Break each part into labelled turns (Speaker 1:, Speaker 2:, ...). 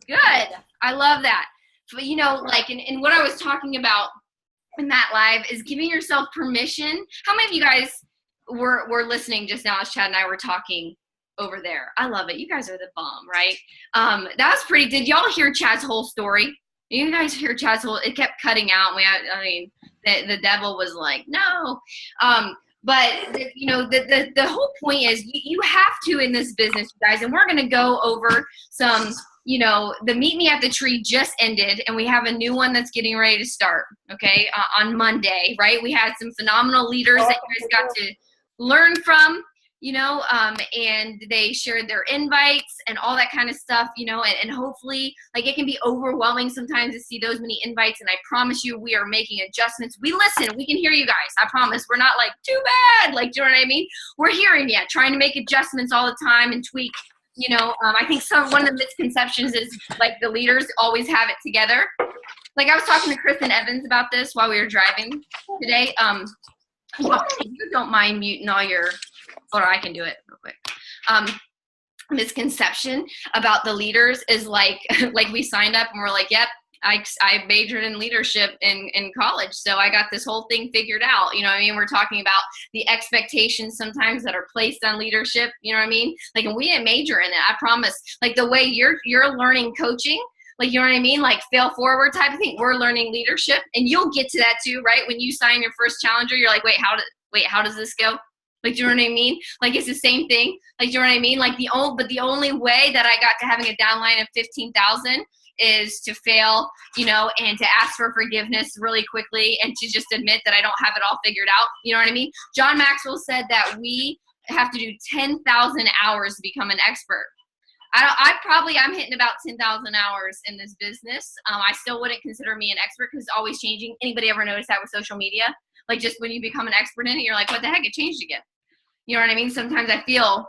Speaker 1: Good. I love that. But like in what I was talking about in that live is giving yourself permission. How many of you guys were listening just now as Chad and I were talking over there? I love it. You guys are the bomb, right? That was pretty. Did y'all hear Chad's whole story? You guys hear Chad's whole? It kept cutting out. The devil was like, no. But the whole point is you have to in this business, you guys, and we're going to go over some. The Meet Me at the Tree just ended, and we have a new one that's getting ready to start, okay, on Monday, right? We had some phenomenal leaders that you guys got to learn from, and they shared their invites and all that kind of stuff, and hopefully, like, it can be overwhelming sometimes to see those many invites, and I promise you we are making adjustments. We listen. We can hear you guys. I promise. We're not like, too bad. Like, do you know what I mean? We're hearing you, trying to make adjustments all the time and tweak. I think one of the misconceptions is like the leaders always have it together. Like I was talking to Kristen Evans about this while we were driving today. If you don't mind muting all your, or I can do it real quick. Misconception about the leaders is like we signed up and we're like, yep, I majored in leadership in college, so I got this whole thing figured out. You know what I mean? We're talking about the expectations sometimes that are placed on leadership. You know what I mean? Like, and we didn't major in it. I promise. Like the way you're learning coaching, like, you know what I mean? Like fail forward type of thing. We're learning leadership, and you'll get to that too, right? When you sign your first challenger, you're like, wait, how does this go? Like, do you know what I mean? Like, it's the same thing. Like, do you know what I mean? Like the only way that I got to having a downline of 15,000 is to fail, and to ask for forgiveness really quickly and to just admit that I don't have it all figured out. You know what I mean? John Maxwell said that we have to do 10,000 hours to become an expert. I'm hitting about 10,000 hours in this business. I still wouldn't consider me an expert because it's always changing. Anybody ever notice that with social media? Like, just when you become an expert in it, you're like, what the heck? It changed again. You know what I mean? Sometimes I feel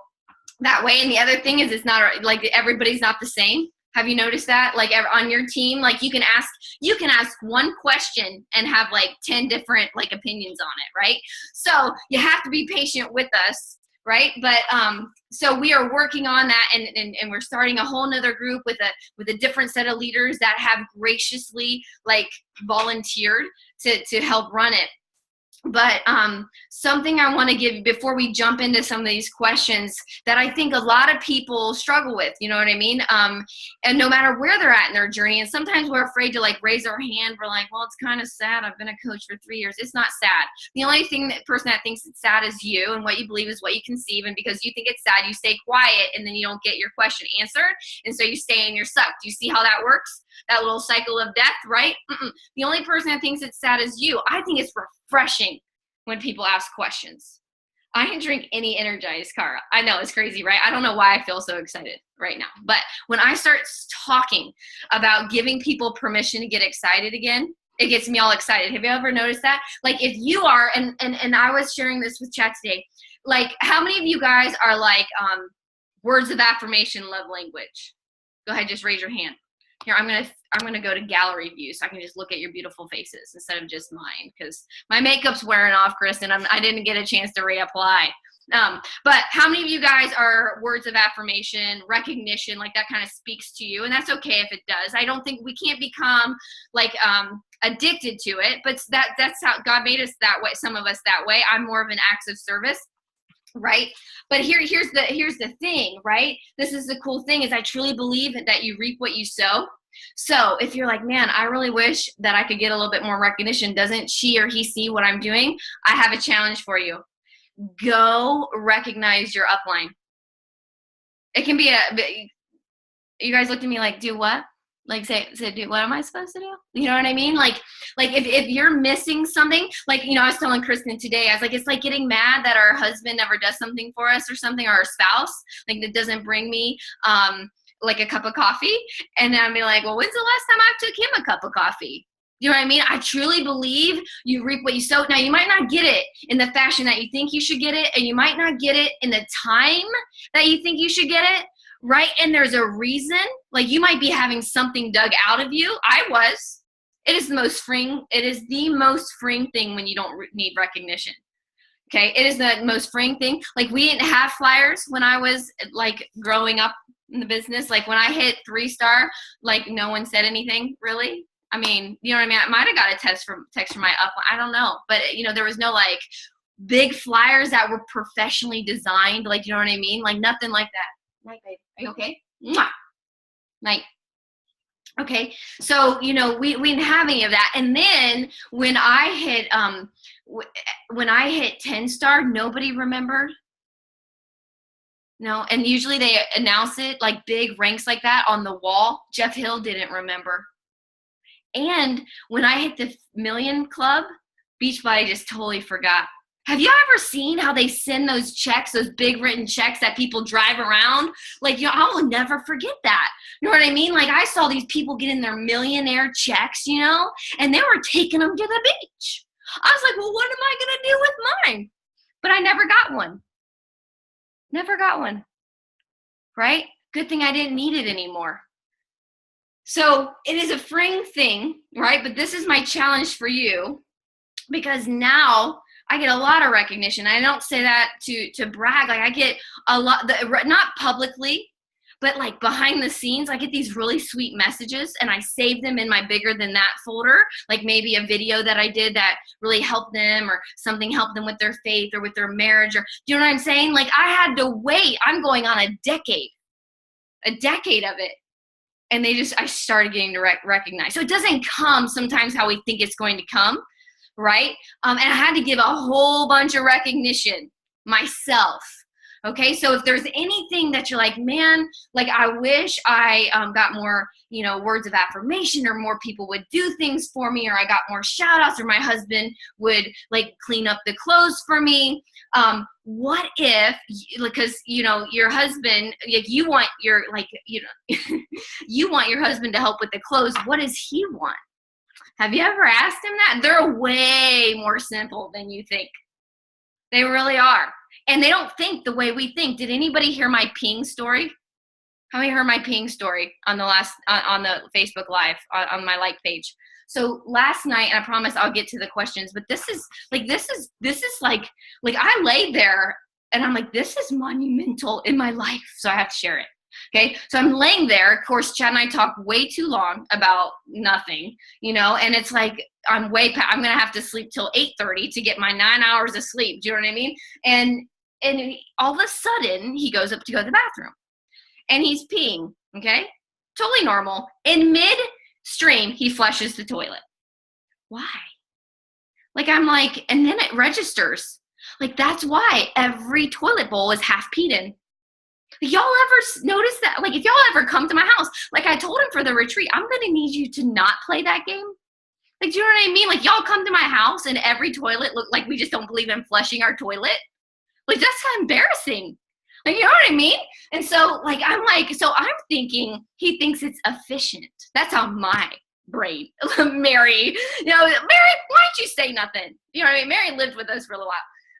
Speaker 1: that way. And the other thing is, it's not like everybody's not the same. Have you noticed that? Like on your team, like you can ask one question and have like 10 different like opinions on it, right? So you have to be patient with us, right? But so we are working on that, and we're starting a whole nother group with a different set of leaders that have graciously like volunteered to help run it. But something I want to give before we jump into some of these questions that I think a lot of people struggle with, you know what I mean? And no matter where they're at in their journey, and sometimes we're afraid to like raise our hand. We're like, well, it's kind of sad. I've been a coach for 3 years. It's not sad. The only person that thinks it's sad is you, and what you believe is what you conceive. And because you think it's sad, you stay quiet, and then you don't get your question answered. And so you stay in your suck. Do you see how that works? That little cycle of death, right? The only person that thinks it's sad is you. I think it's refreshing when people ask questions. I can drink any Energized, Cara. I know, it's crazy, right? I don't know why I feel so excited right now. But when I start talking about giving people permission to get excited again, it gets me all excited. Have you ever noticed that? Like, if you are, and I was sharing this with chat today, like, how many of you guys are like words of affirmation, love language? Go ahead, just raise your hand. Here, I'm gonna go to gallery view so I can just look at your beautiful faces instead of just mine, because my makeup's wearing off, Chris, and I didn't get a chance to reapply. But how many of you guys are words of affirmation, recognition, like that kind of speaks to you? And that's okay if it does. I don't think we can't become like addicted to it, but that's how God made us that way. Some of us that way. I'm more of an acts of service. Right. But here's the thing, right? This is the cool thing, is I truly believe that you reap what you sow. So if you're like, man, I really wish that I could get a little bit more recognition. Doesn't she or he see what I'm doing? I have a challenge for you. Go recognize your upline. It can be you guys looked at me like, do what? Like say, dude, what am I supposed to do? You know what I mean? Like if you're missing something, like, I was telling Kristen today, I was like, it's like getting mad that our husband never does something for us or something, or our spouse, like, that doesn't bring me, like a cup of coffee. And then I'd be like, well, when's the last time I took him a cup of coffee? You know what I mean? I truly believe you reap what you sow. Now, you might not get it in the fashion that you think you should get it, and you might not get it in the time that you think you should get it. Right? And there's a reason. Like, you might be having something dug out of you. I was. It is the most freeing thing when you don't need recognition. Okay? It is the most freeing thing. Like, we didn't have flyers when I was like growing up, in the business. Like when I hit 3-star, like no one said anything really. I mean, you know what I mean? I might have got a text from my upline. I don't know. But, you know, there was no like big flyers that were professionally designed. Like, you know what I mean? Like nothing like that. Night, babe. Are you okay? Mwah. Night. Okay. So, you know, we didn't have any of that. And then when I hit, when I hit 10-star, nobody remembered. No. And usually they announce it like big ranks like that on the wall. Jeff Hill didn't remember. And when I hit the million club, Beachbody just totally forgot. Have you ever seen how they send those checks, those big written checks that people drive around? Like, you know, I will never forget that. You know what I mean? Like, I saw these people getting their millionaire checks, you know, and they were taking them to the beach. I was like, well, what am I going to do with mine? But I never got one. Never got one. Right? Good thing I didn't need it anymore. So it is a freeing thing, right? But this is my challenge for you, because now I get a lot of recognition. I don't say that to brag. Like I get a lot, not publicly, but like behind the scenes, I get these really sweet messages and I save them in my bigger than that folder. Like maybe a video that I did that really helped them, or something helped them with their faith or with their marriage, or do you know what I'm saying? Like I had to wait. I'm going on a decade of it. And I started getting recognized. So it doesn't come sometimes how we think it's going to come, right? And I had to give a whole bunch of recognition myself. Okay, so if there's anything that you're like, man, like I wish I got more, you know, words of affirmation, or more people would do things for me, or I got more shout outs, or my husband would like clean up the clothes for me. What if, because, you know, your husband, like you want your, like, you know, you want your husband to help with the clothes. What does he want? Have you ever asked him that? They're way more simple than you think. They really are. And they don't think the way we think. Did anybody hear my peeing story? How many heard my peeing story on the on the Facebook Live on my like page? So last night, and I promise I'll get to the questions, but this is like I laid there and I'm like, this is monumental in my life. So I have to share it. Okay. So I'm laying there. Of course, Chad and I talk way too long about nothing, you know, and it's like, I'm going to have to sleep till 8:30 to get my 9 hours of sleep. Do you know what I mean? And all of a sudden he goes up to go to the bathroom and he's peeing. Okay. Totally normal. In midstream, he flushes the toilet. Why? Like, I'm like, and then it registers. Like, that's why every toilet bowl is half peed in. Y'all ever notice that? Like, if y'all ever come to my house, like I told him for the retreat, I'm going to need you to not play that game. Like, do you know what I mean? Like, y'all come to my house and every toilet look like we just don't believe in flushing our toilet. Like, that's kind of embarrassing. Like, you know what I mean? And so, like, I'm thinking he thinks it's efficient. That's how my brain, Mary, you know, Mary, why don't you say nothing? You know what I mean? Mary lived with us for a little while.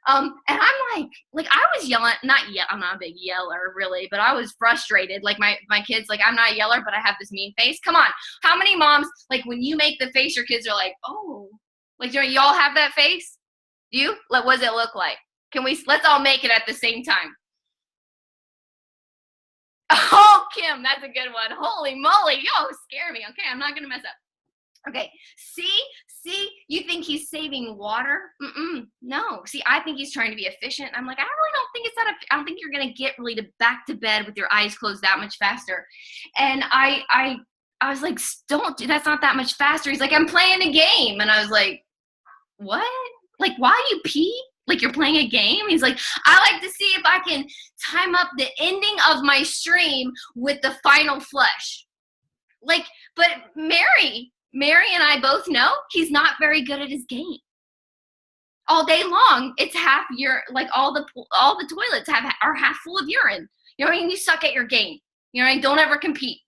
Speaker 1: And I'm like I was yelling, I'm not a big yeller really, but I was frustrated. Like my kids, like, I'm not a yeller, but I have this mean face. Come on. How many moms, like when you make the face, your kids are like, oh, like, you all have that face? You? What does it look like? Let's all make it at the same time. Oh, Kim, that's a good one. Holy moly. Yo, scare me. Okay. I'm not going to mess up. Okay, see, you think he's saving water? No. See, I think he's trying to be efficient. I'm like, I really don't think I don't think you're going to get really back to bed with your eyes closed that much faster. And I was like, that's not that much faster. He's like, I'm playing a game. And I was like, what? Like, while you pee? Like, you're playing a game? He's like, I like to see if I can time up the ending of my stream with the final flush. Like, but Mary and I both know he's not very good at his game. All day long, it's half like all the toilets are half full of urine. You know what I mean? You suck at your game. You know what I mean? Don't ever compete.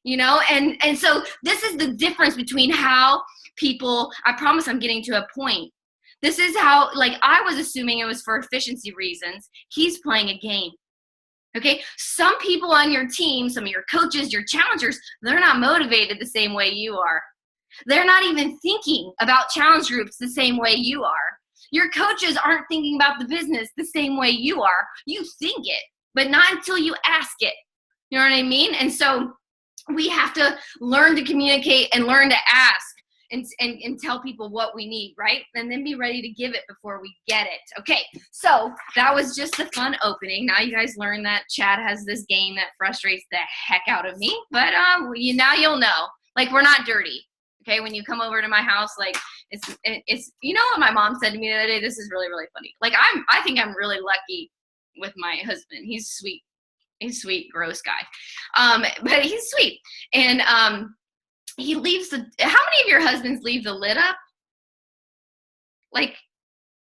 Speaker 1: You know, and so this is the difference between how people, I promise I'm getting to a point. This is how, like, I was assuming it was for efficiency reasons. He's playing a game. Okay, some people on your team, some of your coaches, your challengers, they're not motivated the same way you are. They're not even thinking about challenge groups the same way you are. Your coaches aren't thinking about the business the same way you are. You think it, but not until you ask it. You know what I mean? And so we have to learn to communicate and learn to ask and tell people what we need, right? And then be ready to give it before we get it. Okay, so that was just a fun opening. Now you guys learn that Chad has this game that frustrates the heck out of me, but now you'll know. Like, we're not dirty. Okay, when you come over to my house, like it's you know what my mom said to me the other day? This is really, really funny. Like, I think I'm really lucky with my husband. He's sweet. He's a sweet, gross guy. But he's sweet. And he leaves how many of your husbands leave the lid up? Like,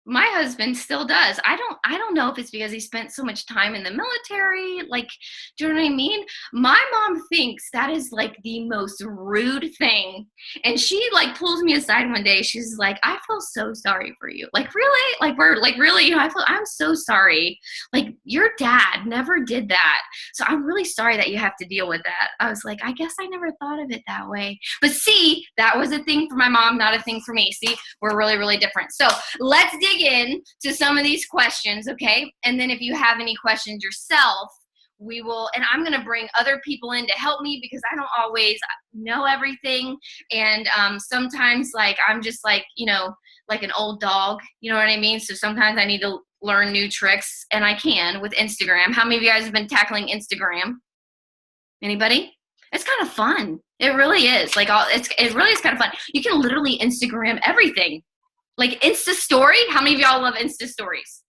Speaker 1: my husband still does. I don't know if it's because he spent so much time in the military. Like, do you know what I mean? My mom thinks that is like the most rude thing. And she like pulls me aside one day. She's like, I feel so sorry for you. Like, really? Like, we're like, really? You know, I'm so sorry. Like, your dad never did that. So I'm really sorry that you have to deal with that. I was like, I guess I never thought of it that way. But see, that was a thing for my mom, not a thing for me. See, we're really, really different. So let's dig in to some of these questions, okay? And then if you have any questions yourself, we will, and I'm going to bring other people in to help me because I don't always know everything. And sometimes, like, I'm just like, you know, like an old dog, you know what I mean? So sometimes I need to learn new tricks, and I can with Instagram. How many of you guys have been tackling Instagram? Anybody? It's kind of fun. It really is. Like, it really is kind of fun. You can literally Instagram everything. Like, Insta story. How many of y'all love Insta stories?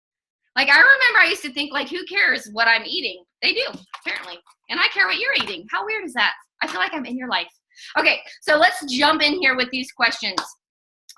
Speaker 1: Like, I remember I used to think, like, who cares what I'm eating? They do, apparently. And I care what you're eating. How weird is that? I feel like I'm in your life. Okay, so let's jump in here with these questions.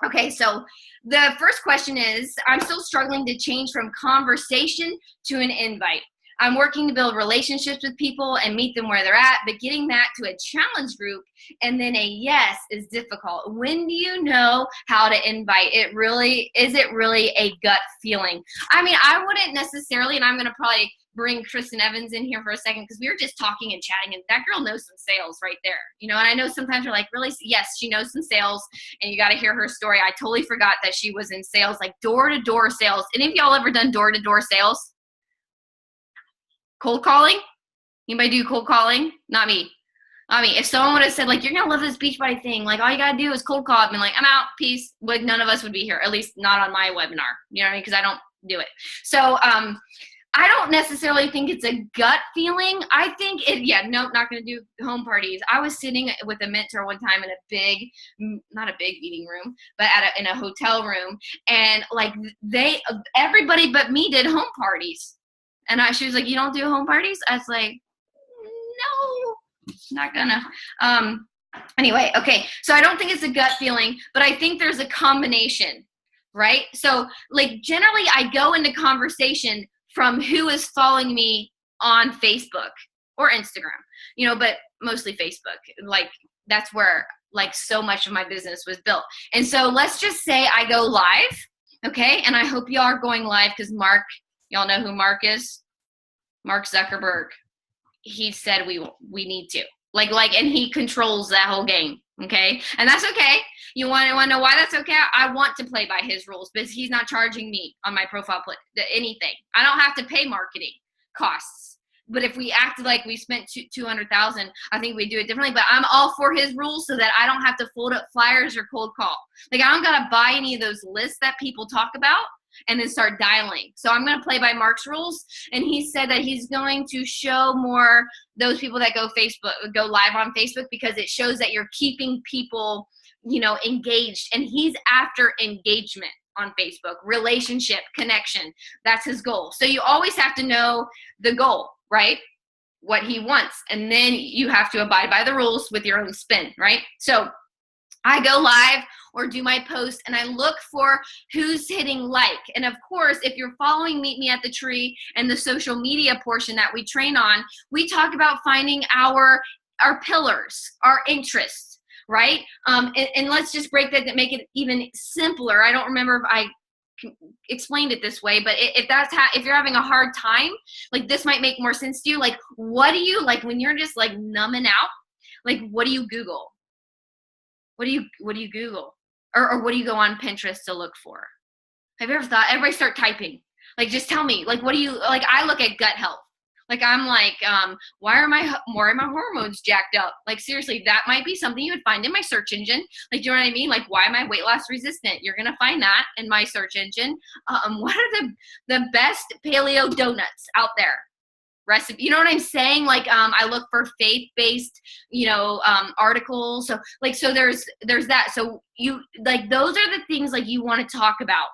Speaker 1: Okay, so the first question is, I'm still struggling to change from conversation to an invite. I'm working to build relationships with people and meet them where they're at, but getting that to a challenge group and then a yes is difficult. When do you know how to invite? Is it really a gut feeling? I mean, I wouldn't necessarily, and I'm going to probably bring Kristen Evans in here for a second because we were just talking and chatting, and that girl knows some sales right there. You know, and I know sometimes you're like, really? Yes, she knows some sales, and you got to hear her story. I totally forgot that she was in sales, like door-to-door sales. Any of y'all ever done door-to-door sales? Cold calling? Anybody do cold calling? Not me. I mean, if someone would have said, like, you're going to love this Beachbody thing, like, all you got to do is cold call. I've been like, I'm out, peace. Like, none of us would be here, at least not on my webinar. You know what I mean? Because I don't do it. So I don't necessarily think it's a gut feeling. I think nope, not going to do home parties. I was sitting with a mentor one time in a big, not a big meeting room, but in a hotel room. And, like, everybody but me did home parties. And she was like, you don't do home parties? I was like, no, not gonna. Anyway, okay. So I don't think it's a gut feeling, but I think there's a combination, right? So, like, generally I go into conversation from who is following me on Facebook or Instagram, you know, but mostly Facebook. Like, that's where, like, so much of my business was built. And so let's just say I go live, okay? And I hope y'all are going live because Mark, y'all know who Mark is? Mark Zuckerberg. He said we need to. Like, and he controls that whole game, okay? And that's okay. You want to know why that's okay? I want to play by his rules because he's not charging me on my profile anything. I don't have to pay marketing costs. But if we acted like we spent $200,000, I think we'd do it differently. But I'm all for his rules so that I don't have to fold up flyers or cold call. Like, I don't got to buy any of those lists that people talk about and then start dialing. So I'm going to play by Mark's rules. And he said that he's going to show more those people that go live on Facebook because it shows that you're keeping people, you know, engaged. And he's after engagement on Facebook, relationship, connection. That's his goal. So you always have to know the goal, right? What he wants. And then you have to abide by the rules with your own spin, right? So I go live or do my post and I look for who's hitting like. And of course, if you're following Meet Me at the Tree and the social media portion that we train on, we talk about finding our pillars, our interests, right? And let's just break that to make it even simpler. I don't remember if I explained it this way, but if you're having a hard time, like, this might make more sense to you. Like, what do you, like, when you're just, like, numbing out, like, what do you Google? What do you Google? Or what do you go on Pinterest to look for? Have you ever thought, everybody start typing. Like, just tell me, like, what do you, like, I look at gut health. Like, I'm like, why are my hormones jacked up? Like, seriously, that might be something you would find in my search engine. Like, do you know what I mean? Like, why am I weight loss resistant? You're going to find that in my search engine. What are the best paleo donuts out there? Recipe, you know what I'm saying? Like, I look for faith-based, articles. So there's that. So you, like, those are the things like you want to talk about.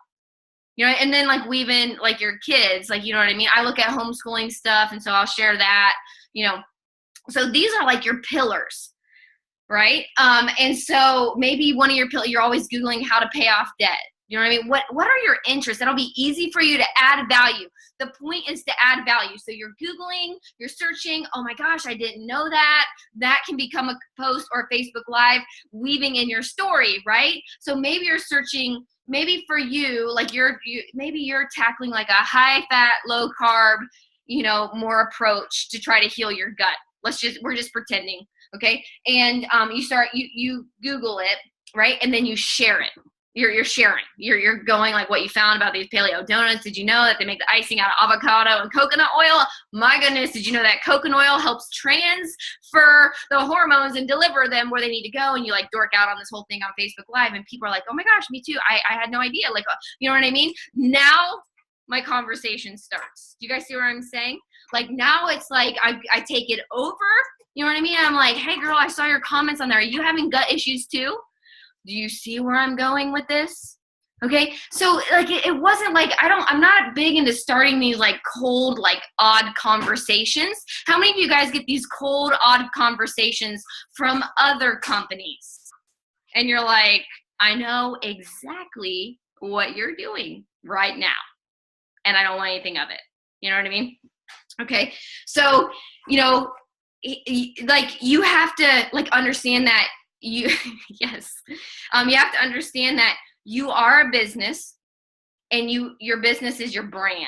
Speaker 1: And then like weave in like your kids, like, you know what I mean? I look at homeschooling stuff, and so I'll share that, So these are like your pillars, right? And so maybe one of your pillars, you're always Googling how to pay off debt. You know what I mean? What are your interests? That'll be easy for you to add value. The point is to add value. So you're Googling, you're searching, oh my gosh, I didn't know that. That can become a post or a Facebook Live, weaving in your story, right? So maybe you're searching, maybe for you, like maybe you're tackling like a high fat, low carb, more approach to try to heal your gut. We're just pretending, okay? And you Google it, right? And then you share it. You're sharing. You're going like what you found about these paleo donuts. Did you know that they make the icing out of avocado and coconut oil? My goodness, did you know that coconut oil helps transfer the hormones and deliver them where they need to go? And you like dork out on this whole thing on Facebook Live, and people are like, oh my gosh, me too. I had no idea. Like, you know what I mean? Now my conversation starts. Do you guys see what I'm saying? Like, now it's like I take it over. You know what I mean? I'm like, hey girl, I saw your comments on there. Are you having gut issues too? Do you see where I'm going with this? Okay. So like, it wasn't like, I'm not big into starting these like cold, like odd conversations. How many of you guys get these cold, odd conversations from other companies? And you're like, I know exactly what you're doing right now, and I don't want anything of it. You know what I mean? Okay. So, like, you have to like understand that yes. You have to understand that you are a business, and your business is your brand.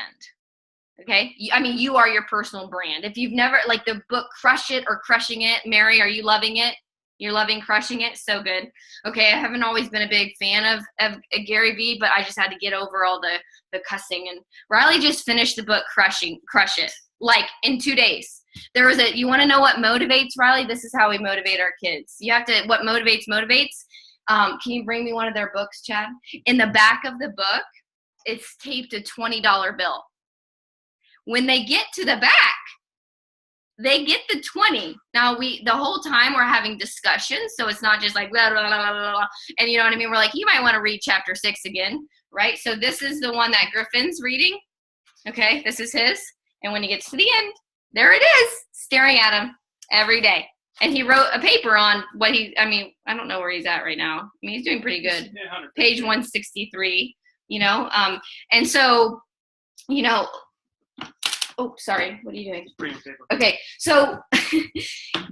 Speaker 1: Okay. You are your personal brand. If you've never, like the book Crush It or Crushing It, Mary, are you loving it? You're loving Crushing It? So good. Okay. I haven't always been a big fan of Gary Vee, but I just had to get over all the cussing. And Riley just finished the book Crush It, like in 2 days. You want to know what motivates, Riley? This is how we motivate our kids. What motivates. Can you bring me one of their books, Chad? In the back of the book, it's taped a $20 bill. When they get to the back, they get the 20. Now the whole time we're having discussions, so it's not just like blah, blah, blah, blah, blah. And you know what I mean? We're like, you might want to read chapter 6 again, right? So this is the one that Griffin's reading. Okay, this is his. And when he gets to the end, there it is, staring at him every day. And he wrote a paper on what I don't know where he's at right now. He's doing pretty good. Page 163, and so, oh, sorry. What are you doing? Okay. So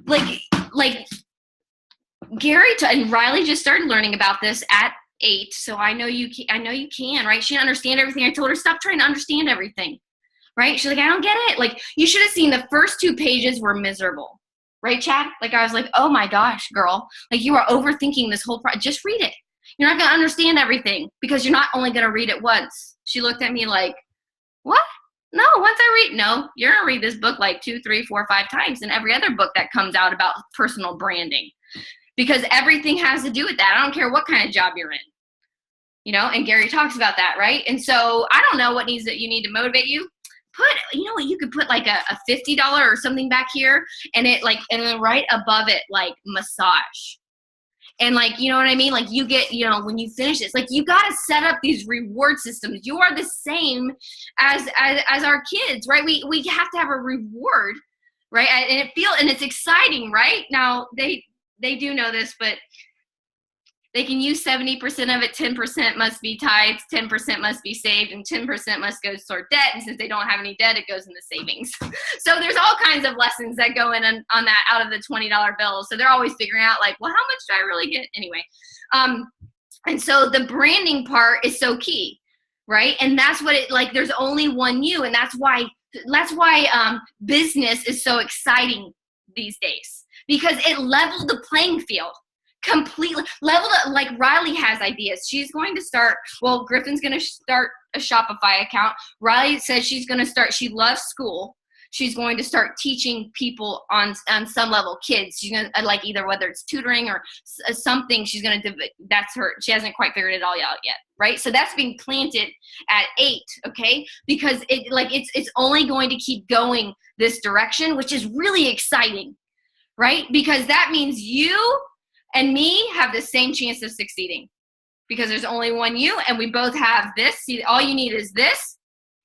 Speaker 1: like Gary and Riley just started learning about this at 8. So I know you can, right? She didn't understand everything. I told her, stop trying to understand everything. Right? She's like, I don't get it. Like, you should have seen the first 2 pages were miserable. Right, Chad? Like, I was like, oh my gosh, girl. Like, you are overthinking this whole just read it. You're not going to understand everything because you're not only going to read it once. She looked at me like, what? No, once I read, no, you're going to read this book like 2, 3, 4, 5 times, and every other book that comes out about personal branding, because everything has to do with that. I don't care what kind of job you're in, and Gary talks about that, right? And so I don't know what you need to motivate you. You could put like a $50 or something back here, and then right above it, like massage. And like, you know what I mean? Like, you get, when you finish this, like, you got to set up these reward systems. You are the same as our kids, right? We have to have a reward, right? And it's exciting, right? Now they do know this, but they can use 70% of it. 10% must be tithes, 10% must be saved, and 10% must go toward debt. And since they don't have any debt, it goes in the savings. So there's all kinds of lessons that go in on that out of the $20 bill. So they're always figuring out like, well, how much do I really get anyway? And so the branding part is so key, right? And that's what there's only one you, and that's why business is so exciting these days, because it leveled the playing field. Completely leveled up. Like, Riley has ideas. She's going to start, Griffin's going to start a Shopify account. Riley says she's going to start, she loves school. she's going to start teaching people on some level, kids. She's going to, like, either whether it's tutoring or something, she's going to, that's her, she hasn't quite figured it all out yet, right? So that's being planted at 8, okay? Because it's only going to keep going this direction, which is really exciting, right? Because that means you and me have the same chance of succeeding, because there's only one you, and we both have this. See, all you need is this,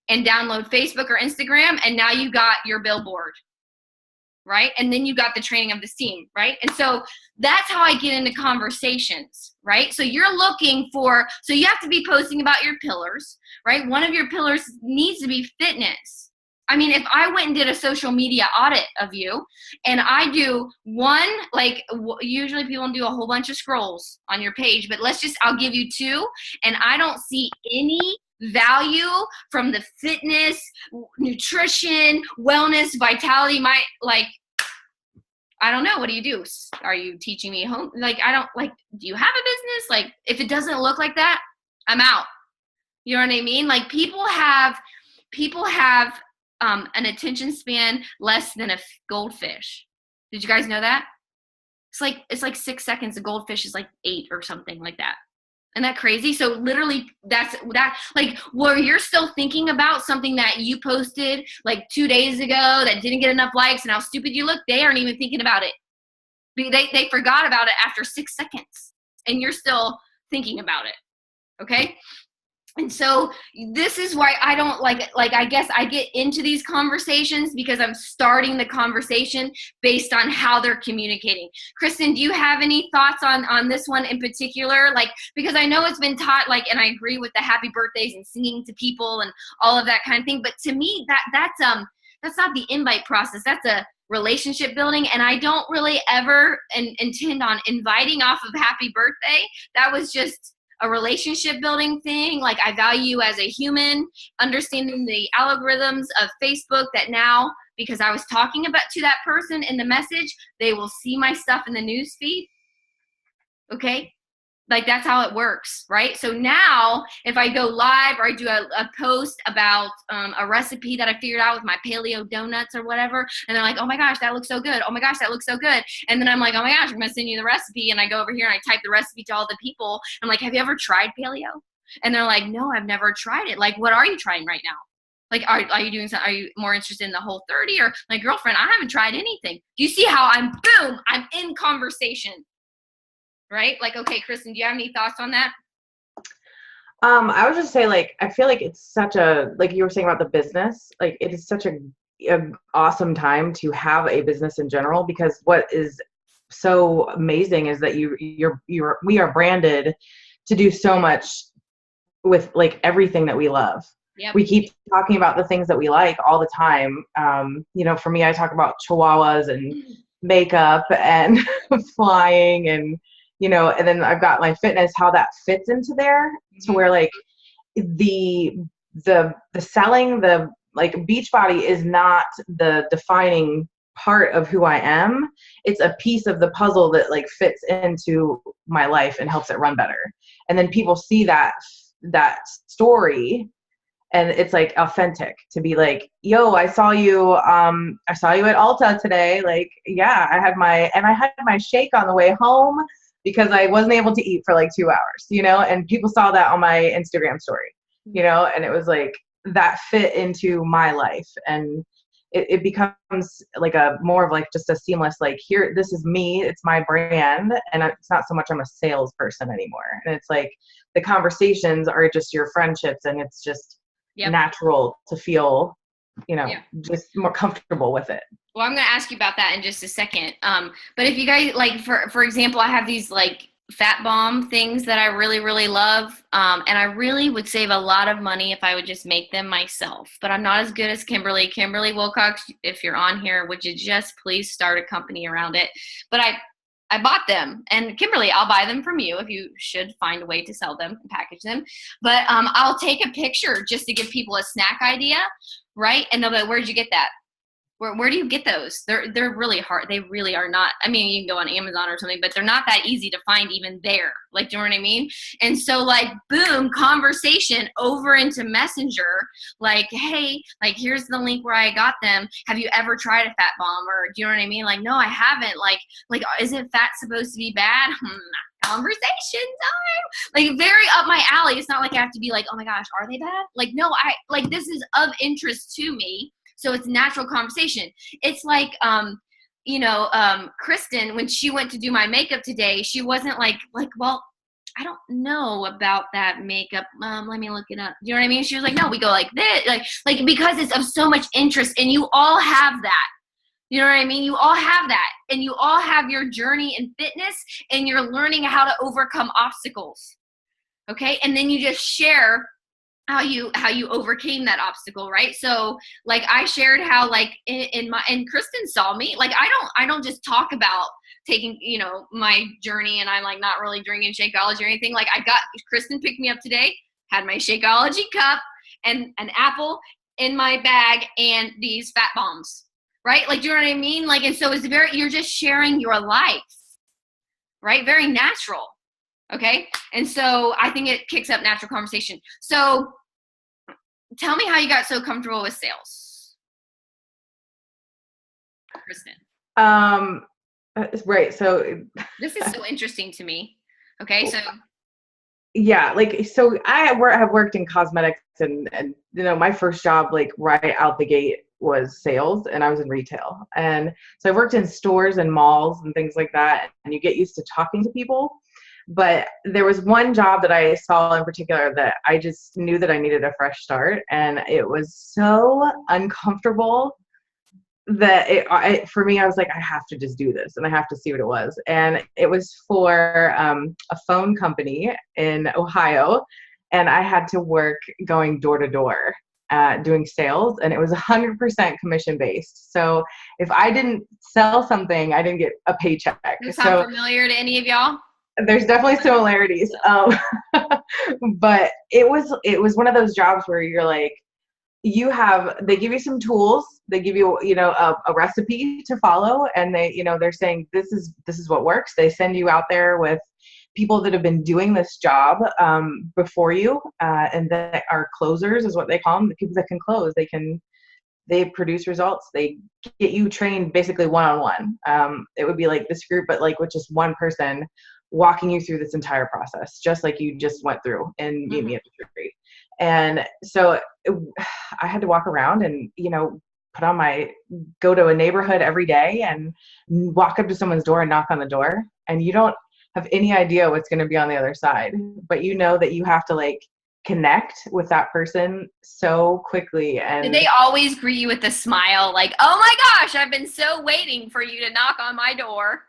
Speaker 1: and download Facebook or Instagram, and now you got your billboard, right? And then you got the training of this team, right? And so that's how I get into conversations, right? So you're looking for, so you have to be posting about your pillars, right? One of your pillars needs to be fitness. I mean, if I went and did a social media audit of you, and I do one, like usually people do a whole bunch of scrolls on your page, but I'll give you 2, and I don't see any value from the fitness, nutrition, wellness, vitality, I don't know. What do you do? Are you teaching me home? Like, I don't, like, do you have a business? Like, if it doesn't look like that, I'm out. You know what I mean? Like, people have an attention span less than a goldfish. Did you guys know that? It's like 6 seconds. A goldfish is like 8 or something like that. Isn't that crazy? So literally that, like, where you're still thinking about something that you posted like 2 days ago that didn't get enough likes and how stupid you look, they aren't even thinking about it. They forgot about it after 6 seconds, and you're still thinking about it. Okay? And so this is why I don't I guess I get into these conversations, because I'm starting the conversation based on how they're communicating. Kristen, do you have any thoughts on this one in particular? Like, because I know it's been taught, like, and I agree with the happy birthdays and singing to people and all of that kind of thing. But to me, that's not the invite process. That's a relationship building. And I don't really ever intend on inviting off of happy birthday. That was just a relationship building thing. Like, I value you as a human, understanding the algorithms of Facebook, that now, because I was talking to that person in the message, they will see my stuff in the news feed. Okay? Like, that's how it works, right? So now if I go live, or I do a post about a recipe that I figured out with my paleo donuts or whatever, and they're like, oh my gosh, that looks so good. Oh my gosh, that looks so good. And then I'm like, oh my gosh, I'm going to send you the recipe. And I go over here and I type the recipe to all the people. I'm like, have you ever tried paleo? And they're like, no, I've never tried it. Like, what are you trying right now? Like, are you doing something? Are you more interested in the Whole30? Or my girlfriend, I haven't tried anything. Do you see how I'm in conversation? Right? Like, okay, Kristen, do you have any thoughts on that?
Speaker 2: I would just say, like, I feel like it's such a, like you were saying about the business, like, it is such a awesome time to have a business in general, because what is so amazing is that we are branded to do so much with, like, everything that we love.
Speaker 1: Yep.
Speaker 2: We keep talking about the things that we like all the time. For me, I talk about chihuahuas and makeup and flying, and and then I've got my fitness, how that fits into there, to where, like, the selling, the, like, Beachbody is not the defining part of who I am. It's a piece of the puzzle that, like, fits into my life and helps it run better. And then people see that story, and it's, like, authentic to be like, yo, I saw you at Ulta today. Like, yeah, I had my shake on the way home, because I wasn't able to eat for like 2 hours, and people saw that on my Instagram story, and it was like, that fit into my life. And it becomes like a more of, like, just a seamless, like, here, this is me, it's my brand. And it's not so much I'm a salesperson anymore. And it's like, the conversations are just your friendships, and it's just natural to feel, just more comfortable with it.
Speaker 1: Well, I'm going to ask you about that in just a second. But if you guys, like, for example, I have these, like, fat bomb things that I really, really love. And I really would save a lot of money if I would just make them myself. But I'm not as good as Kimberly. Kimberly Wilcox, if you're on here, would you just please start a company around it? But I bought them. And Kimberly, I'll buy them from you if you should find a way to sell them and package them. But I'll take a picture just to give people a snack idea, right? And they'll be like, where'd you get that? Where do you get those? They're really hard. They really are not. I mean, you can go on Amazon or something, but they're not that easy to find even there. Like, do you know what I mean? And so like, boom, conversation over into Messenger. Like, hey, like here's the link where I got them. Have you ever tried a fat bomb? Or do you know what I mean? Like, no, I haven't. Like, isn't fat supposed to be bad? Conversation time. Like, very up my alley. It's not like I have to be like, oh my gosh, are they bad? Like, no, I like, this is of interest to me. So it's natural conversation. It's like, Kristen, when she went to do my makeup today, she wasn't like, well, I don't know about that makeup. Let me look it up. Do you know what I mean? She was like, no, we go like this, like because it's of so much interest, and you all have that. You know what I mean? You all have that, and you all have your journey in fitness, and you're learning how to overcome obstacles. Okay, and then you just share how you overcame that obstacle, right? So like I shared how like and Kristen saw me, like I don't just talk about taking, my journey, and I'm like not really drinking Shakeology or anything. Like Kristen picked me up today, had my Shakeology cup and an apple in my bag and these fat bombs, right? Like, do you know what I mean? Like, and so you're just sharing your life, right? Very natural. Okay. And so I think it kicks up natural conversation. So tell me how you got so comfortable with sales, Kristen.
Speaker 2: Right. So
Speaker 1: This is so interesting to me. Okay. So
Speaker 2: yeah, like, so have worked in cosmetics, and my first job, like right out the gate, was sales, and I was in retail. And so I worked in stores and malls and things like that. And you get used to talking to people. But there was one job that I saw in particular that I just knew that I needed a fresh start. And it was so uncomfortable that for me, I was like, I have to just do this, and I have to see what it was. And it was for a phone company in Ohio. And I had to work going door to door, doing sales, and it was 100% commission based. So if I didn't sell something, I didn't get a paycheck.
Speaker 1: Does that sound familiar to any of y'all?
Speaker 2: There's definitely similarities. But it was one of those jobs where you're like, they give you some tools, they give you, a recipe to follow, and they're saying, this is what works. They send you out there with people that have been doing this job before you, and that are closers, is what they call them, the people that can close. They produce results. They get you trained basically one-on-one. It would be like this group, but like with just one person walking you through this entire process, just like you just went through in Meet Me at the Tree. And so I had to walk around and, go to a neighborhood every day and walk up to someone's door and knock on the door. And you don't have any idea what's going to be on the other side, but you know that you have to like connect with that person so quickly. And
Speaker 1: did they always greet you with a smile? Like, oh my gosh, I've been so waiting for you to knock on my door.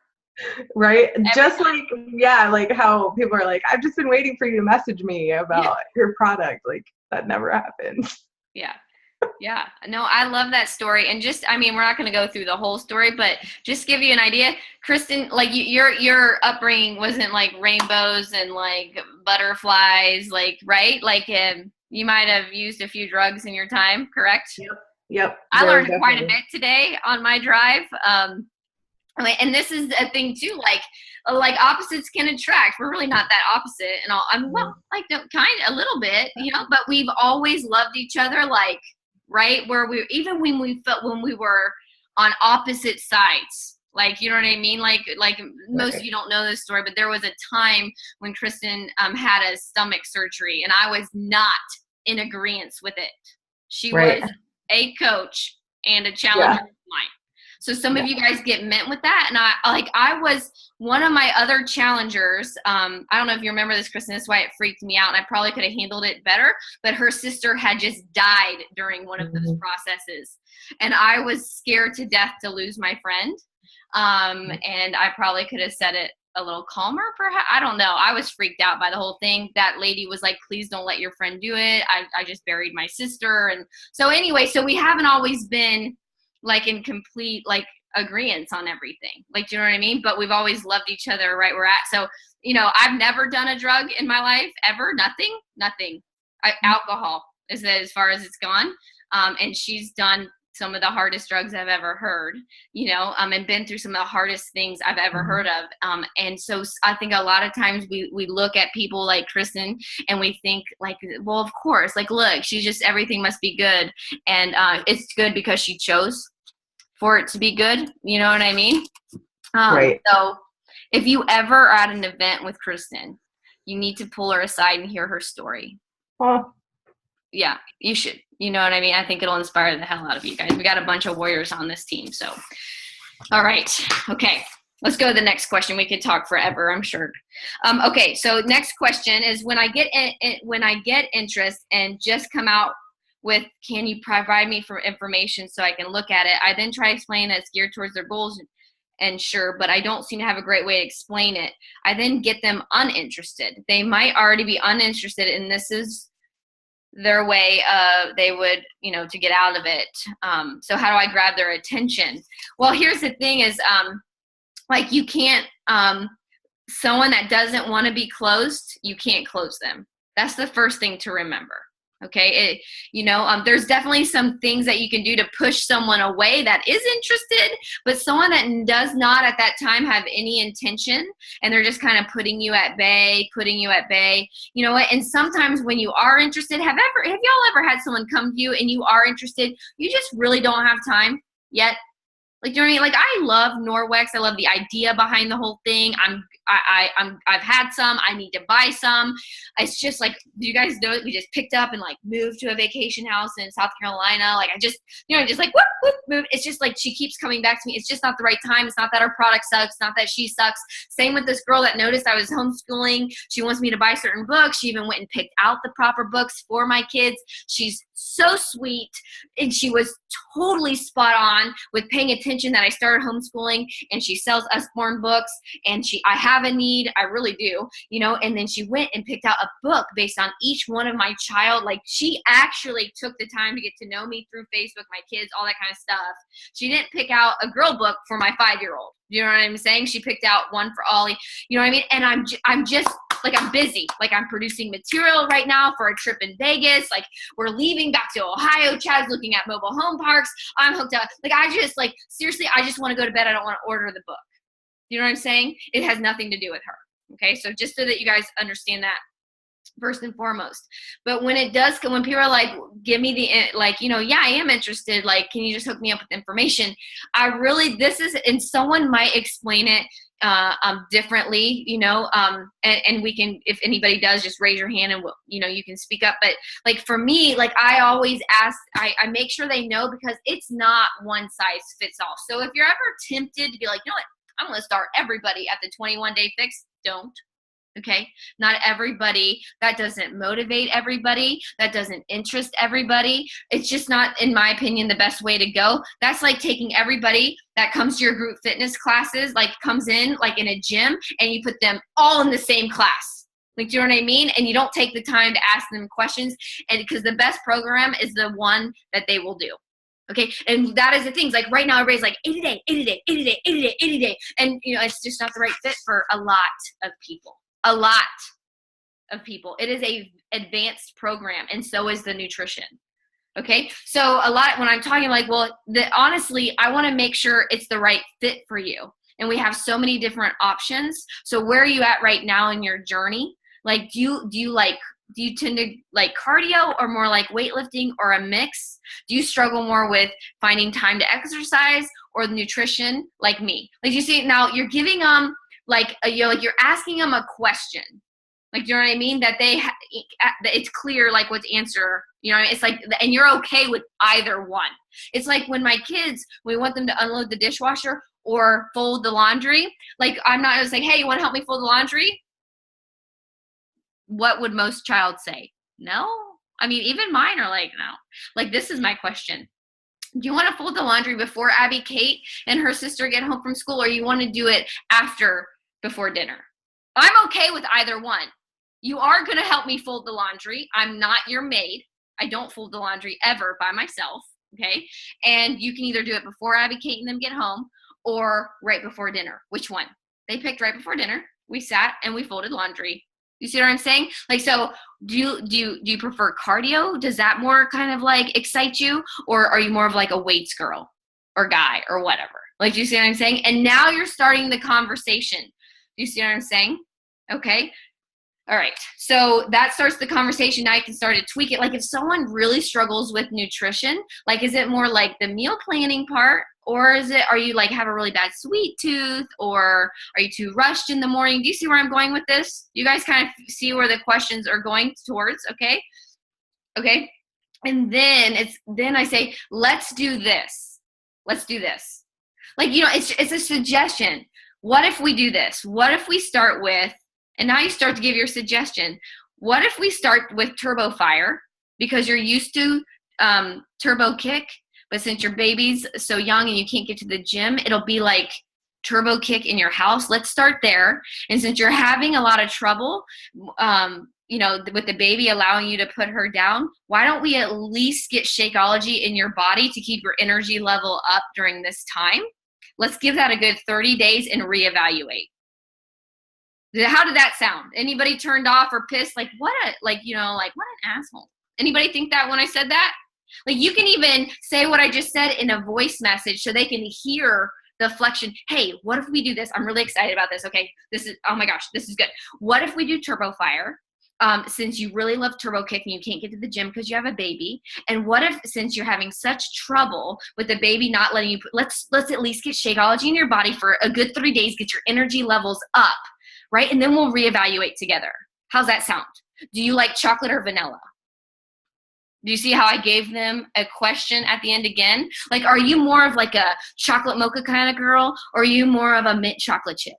Speaker 2: Right. Just like, yeah, like how people are like, I've just been waiting for you to message me about your product. Like, that never happened.
Speaker 1: Yeah. Yeah. No, I love that story. And we're not going to go through the whole story, but just give you an idea. Kristen, like your upbringing wasn't like rainbows and like butterflies, like, right? Like, you might have used a few drugs in your time, correct?
Speaker 2: Yep.
Speaker 1: I learned quite a bit today on my drive. And this is a thing too, like opposites can attract. We're really not that opposite, and kind of a little bit, but we've always loved each other, like, right, where even when we were on opposite sides, like, you know what I mean? Like most of you don't know this story, but there was a time when Kristen had a stomach surgery, and I was not in agreement with it. She was a coach and a challenger of mine. So some of you guys get met with that. And I was one of my other challengers. I don't know if you remember this, Kristen, that's why it freaked me out. And I probably could have handled it better, but her sister had just died during one of those processes. And I was scared to death to lose my friend. And I probably could have said it a little calmer, perhaps. I don't know. I was freaked out by the whole thing. That lady was like, please don't let your friend do it. I just buried my sister. And so anyway, so we haven't always been like in complete like agreement on everything, like, do you know what I mean? But we've always loved each other right where we're at. So I've never done a drug in my life ever. Nothing. Alcohol is as far as it's gone. And she's done some of the hardest drugs I've ever heard, and been through some of the hardest things I've ever heard of. And so I think a lot of times we look at people like Kristen and we think like, well, of course, like, look, she's just, everything must be good. And it's good because she chose for it to be good. You know what I mean?
Speaker 2: Right.
Speaker 1: So if you ever are at an event with Kristen, you need to pull her aside and hear her story.
Speaker 2: Well,
Speaker 1: yeah, you should. You know what I mean? I think it'll inspire the hell out of you guys. We got a bunch of warriors on this team. So, all right. Okay. Let's go to the next question. We could talk forever, I'm sure. Okay. So next question is, when I get interest and just come out with, can you provide me for information so I can look at it? I then try to explain that it's geared towards their goals and sure, but I don't seem to have a great way to explain it. I then get them uninterested. They might already be uninterested, and this is their way they would, to get out of it. So how do I grab their attention? Well, here's the thing is, like, you can't, someone that doesn't want to be closed, you can't close them. That's the first thing to remember. Okay. There's definitely some things that you can do to push someone away that is interested, but someone that does not at that time have any intention, and they're just kind of putting you at bay, you know what? And sometimes when you are interested, have y'all ever had someone come to you and you are interested, you just really don't have time yet? Like, you know what I mean? Like, I love Norwex. I love the idea behind the whole thing. I've had some. I need to buy some. It's just like, do you guys know it? We just picked up and like moved to a vacation house in South Carolina. Like, I just, just like, whoop, move. It's just like, she keeps coming back to me. It's just not the right time. It's not that our product sucks. It's not that she sucks. Same with this girl that noticed I was homeschooling. She wants me to buy certain books. She even went and picked out the proper books for my kids. She's so sweet. And she was totally spot on with paying attention that I started homeschooling, and she sells Usborne books, and I have a need. I really do, and then she went and picked out a book based on each one of my child. Like, she actually took the time to get to know me through Facebook, my kids, all that kind of stuff. She didn't pick out a girl book for my 5-year-old. You know what I'm saying? She picked out one for Ollie. You know what I mean? And I'm just like, I'm busy. Like, I'm producing material right now for a trip in Vegas. Like, we're leaving back to Ohio. Chad's looking at mobile home parks. I'm hooked up. Like, I just, like, seriously, I just want to go to bed. I don't want to order the book. You know what I'm saying? It has nothing to do with her. Okay? So just so that you guys understand that first and foremost. But when it does, when people are like, give me the, like, yeah, I am interested. Like, can you just hook me up with information? And someone might explain it differently, and we can, if anybody does, just raise your hand and we'll, you can speak up. But like, for me, like, I always ask, I make sure they know, because it's not one size fits all. So if you're ever tempted to be like, you know what, I'm going to start everybody at the 21-day fix, don't. Okay. Not everybody. That doesn't motivate everybody. That doesn't interest everybody. It's just not, in my opinion, the best way to go. That's like taking everybody that comes to your group fitness classes, like comes in like in a gym, and you put them all in the same class. Like, do you know what I mean? And you don't take the time to ask them questions. And because the best program is the one that they will do. Okay. And that is the things, like right now, everybody's like 80 day, 80 day, 80 day, 80 day, 80 day. And it's just not the right fit for a lot of people. A lot of people. It is a advanced program, and so is the nutrition. Okay. So a lot, when I'm talking like, well, honestly, I want to make sure it's the right fit for you. And we have so many different options. So where are you at right now in your journey? Like, do you tend to like cardio, or more like weightlifting, or a mix? Do you struggle more with finding time to exercise, or the nutrition, like me? Like, you see, now you're giving them you're asking them a question, like, you know what I mean? That that it's clear, like, what to answer. It's like, and you're okay with either one. It's like when my kids, we want them to unload the dishwasher or fold the laundry. Like, I'm not just like, hey, you want to help me fold the laundry? What would most child say? No. I mean, even mine are like, no. Like, this is my question. Do you want to fold the laundry before Abby Kate and her sister get home from school, or you want to do it before dinner? I'm okay with either one. You are going to help me fold the laundry. I'm not your maid. I don't fold the laundry ever by myself. Okay. And you can either do it before Abby Kate and them get home, or right before dinner. Which one? They picked right before dinner. We sat and we folded laundry. You see what I'm saying? Like, so do you prefer cardio? Does that more kind of like excite you? Or are you more of like a weights girl or guy or whatever? Like, do you see what I'm saying? And now you're starting the conversation. Do you see what I'm saying? Okay. All right. So that starts the conversation. Now you can start to tweak it. Like if someone really struggles with nutrition, like is it more like the meal planning part, or are you like have a really bad sweet tooth, or are you too rushed in the morning? Do you see where I'm going with this? You guys kind of see where the questions are going towards, okay? Okay. And then I say, let's do this. Let's do this. Like, it's a suggestion. What if we do this? What if we start with, and now you start to give your suggestion. What if we start with Turbo Fire, because you're used to Turbo Kick, but since your baby's so young and you can't get to the gym, it'll be like Turbo Kick in your house. Let's start there. And since you're having a lot of trouble, with the baby allowing you to put her down, why don't we at least get Shakeology in your body to keep your energy level up during this time? Let's give that a good 30 days and reevaluate. How did that sound? Anybody turned off or pissed? Like, what an asshole. Anybody think that when I said that? Like, you can even say what I just said in a voice message so they can hear the flexion. Hey, what if we do this? I'm really excited about this. Okay, oh my gosh, this is good. What if we do Turbo Fire? Since you really love Turbo Kick and you can't get to the gym because you have a baby, and what if, since you're having such trouble with the baby not letting you, let's at least get Shakeology in your body for a good 3 days, get your energy levels up, right? And then we'll reevaluate together. How's that sound? Do you like chocolate or vanilla? Do you see how I gave them a question at the end again? Like, are you more of like a chocolate mocha kind of girl, or are you more of a mint chocolate chip?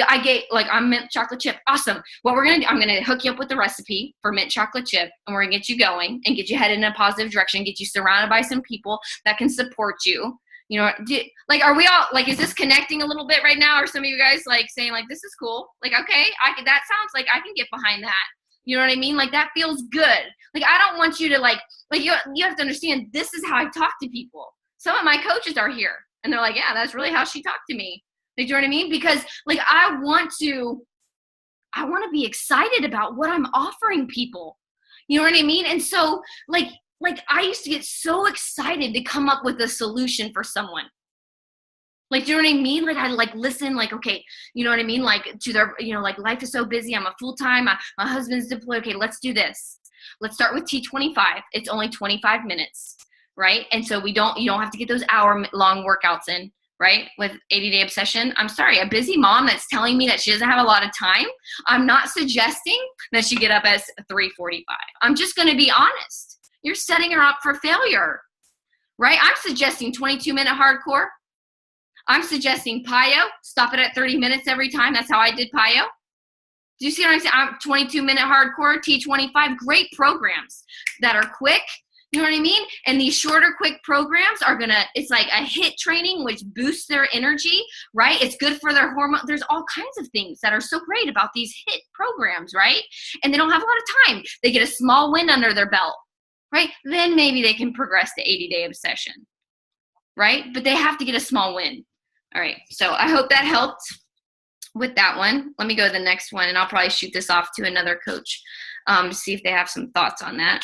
Speaker 1: I'm mint chocolate chip. Awesome. What we're going to do, I'm going to hook you up with the recipe for mint chocolate chip, and we're going to get you going and get you headed in a positive direction, get you surrounded by some people that can support you. Are we all, like, is this connecting a little bit right now? Or some of you guys like saying like, this is cool. Like, okay, that sounds like I can get behind that. You know what I mean? Like, that feels good. Like, I don't want you to you have to understand, this is how I talk to people. Some of my coaches are here and they're like, yeah, that's really how she talked to me. Like, do you know what I mean? Because like, I want to be excited about what I'm offering people. You know what I mean? And so like I used to get so excited to come up with a solution for someone. Like, do you know what I mean? Like, I listen, like, okay, you know what I mean? Like, to their, like, life is so busy. I'm a full-time, my husband's deployed. Okay, let's do this. Let's start with T25. It's only 25 minutes, right? And so you don't have to get those hour-long workouts in, right? With 80-Day Obsession. I'm sorry, a busy mom that's telling me that she doesn't have a lot of time, I'm not suggesting that she get up at 3:45. I'm just going to be honest. You're setting her up for failure, right? I'm suggesting 22-minute hardcore. I'm suggesting PiYo. Stop it at 30 minutes every time. That's how I did PiYo. Do you see what I'm saying? I'm 22-minute hardcore, T25. Great programs that are quick. You know what I mean? And these shorter, quick programs it's like a HIIT training, which boosts their energy, right? It's good for their hormone. There's all kinds of things that are so great about these HIIT programs, right? And they don't have a lot of time. They get a small win under their belt, right? Then maybe they can progress to 80-Day Obsession, right? But they have to get a small win. All right, so I hope that helped with that one. Let me go to the next one, and I'll probably shoot this off to another coach to see if they have some thoughts on that.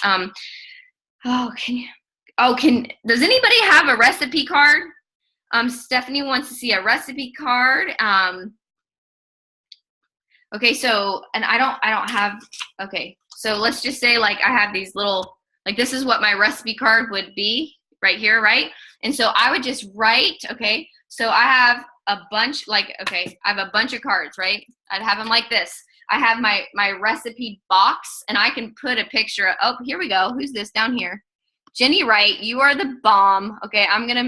Speaker 1: Does anybody have a recipe card? Stephanie wants to see a recipe card. Okay, so, and I don't have, okay, so let's just say like I have these little, like this is what my recipe card would be right here, right? And so I would just write, okay, so I have a bunch, I have a bunch of cards, right? I'd have them like this. I have my recipe box, and I can put a picture of, oh, here we go. Who's this down here? Jenny Wright, you are the bomb. Okay, can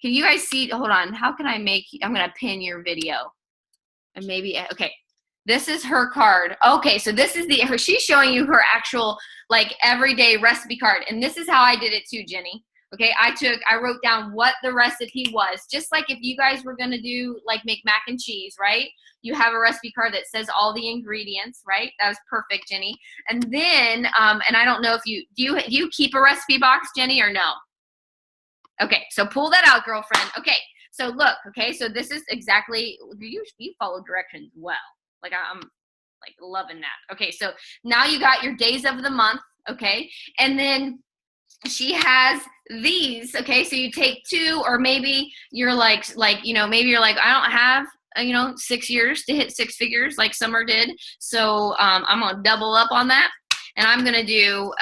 Speaker 1: you guys see, hold on. How can I'm going to pin your video. And maybe, okay. This is her card. Okay, so this is she's showing you her actual, like, everyday recipe card. And this is how I did it too, Jenny. Okay, I wrote down what the recipe was. Just like if you guys were going to do, like, make mac and cheese, right? You have a recipe card that says all the ingredients, right? That was perfect, Jenny. And then, and I don't know if do you keep a recipe box, Jenny, or no? Okay, so pull that out, girlfriend. Okay, so look, okay, so this is exactly, you follow directions well. Like I'm like loving that. Okay, so now you got your days of the month, okay? And then she has these, okay? So you take 2, or maybe you're like, you know, maybe you're like, I don't have, you know, 6 years to hit 6 figures like Summer did. So I'm gonna double up on that. And I'm gonna do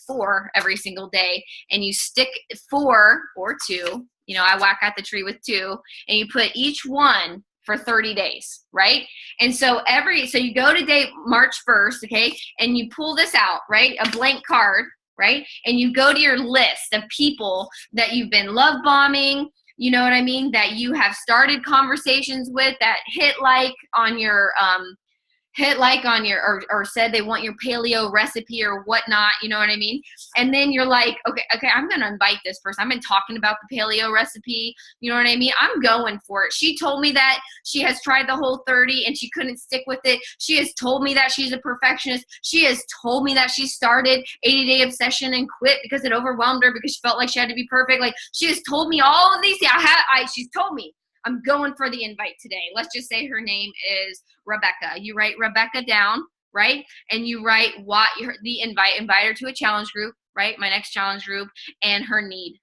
Speaker 1: 4 every single day. And you stick 4 or 2, you know, I whack at the tree with 2, and you put each one for 30 days, right? And so so you go to date March 1st, okay? And you pull this out, right? A blank card, right? And you go to your list of people that you've been love bombing, you know what I mean? That you have started conversations with, that hit like on your, or said they want your paleo recipe or whatnot, you know what I mean? And then you're like, okay, I'm going to invite this person. I've been talking about the paleo recipe, you know what I mean? I'm going for it. She told me that she has tried the Whole30 and she couldn't stick with it. She has told me that she's a perfectionist. She has told me that she started 80-day obsession and quit because it overwhelmed her because she felt like she had to be perfect. Like, she has told me all of these things. She's told me. I'm going for the invite today. Let's just say her name is Rebecca. You write Rebecca down, right? And you write invite her to a challenge group, right? My next challenge group, and her need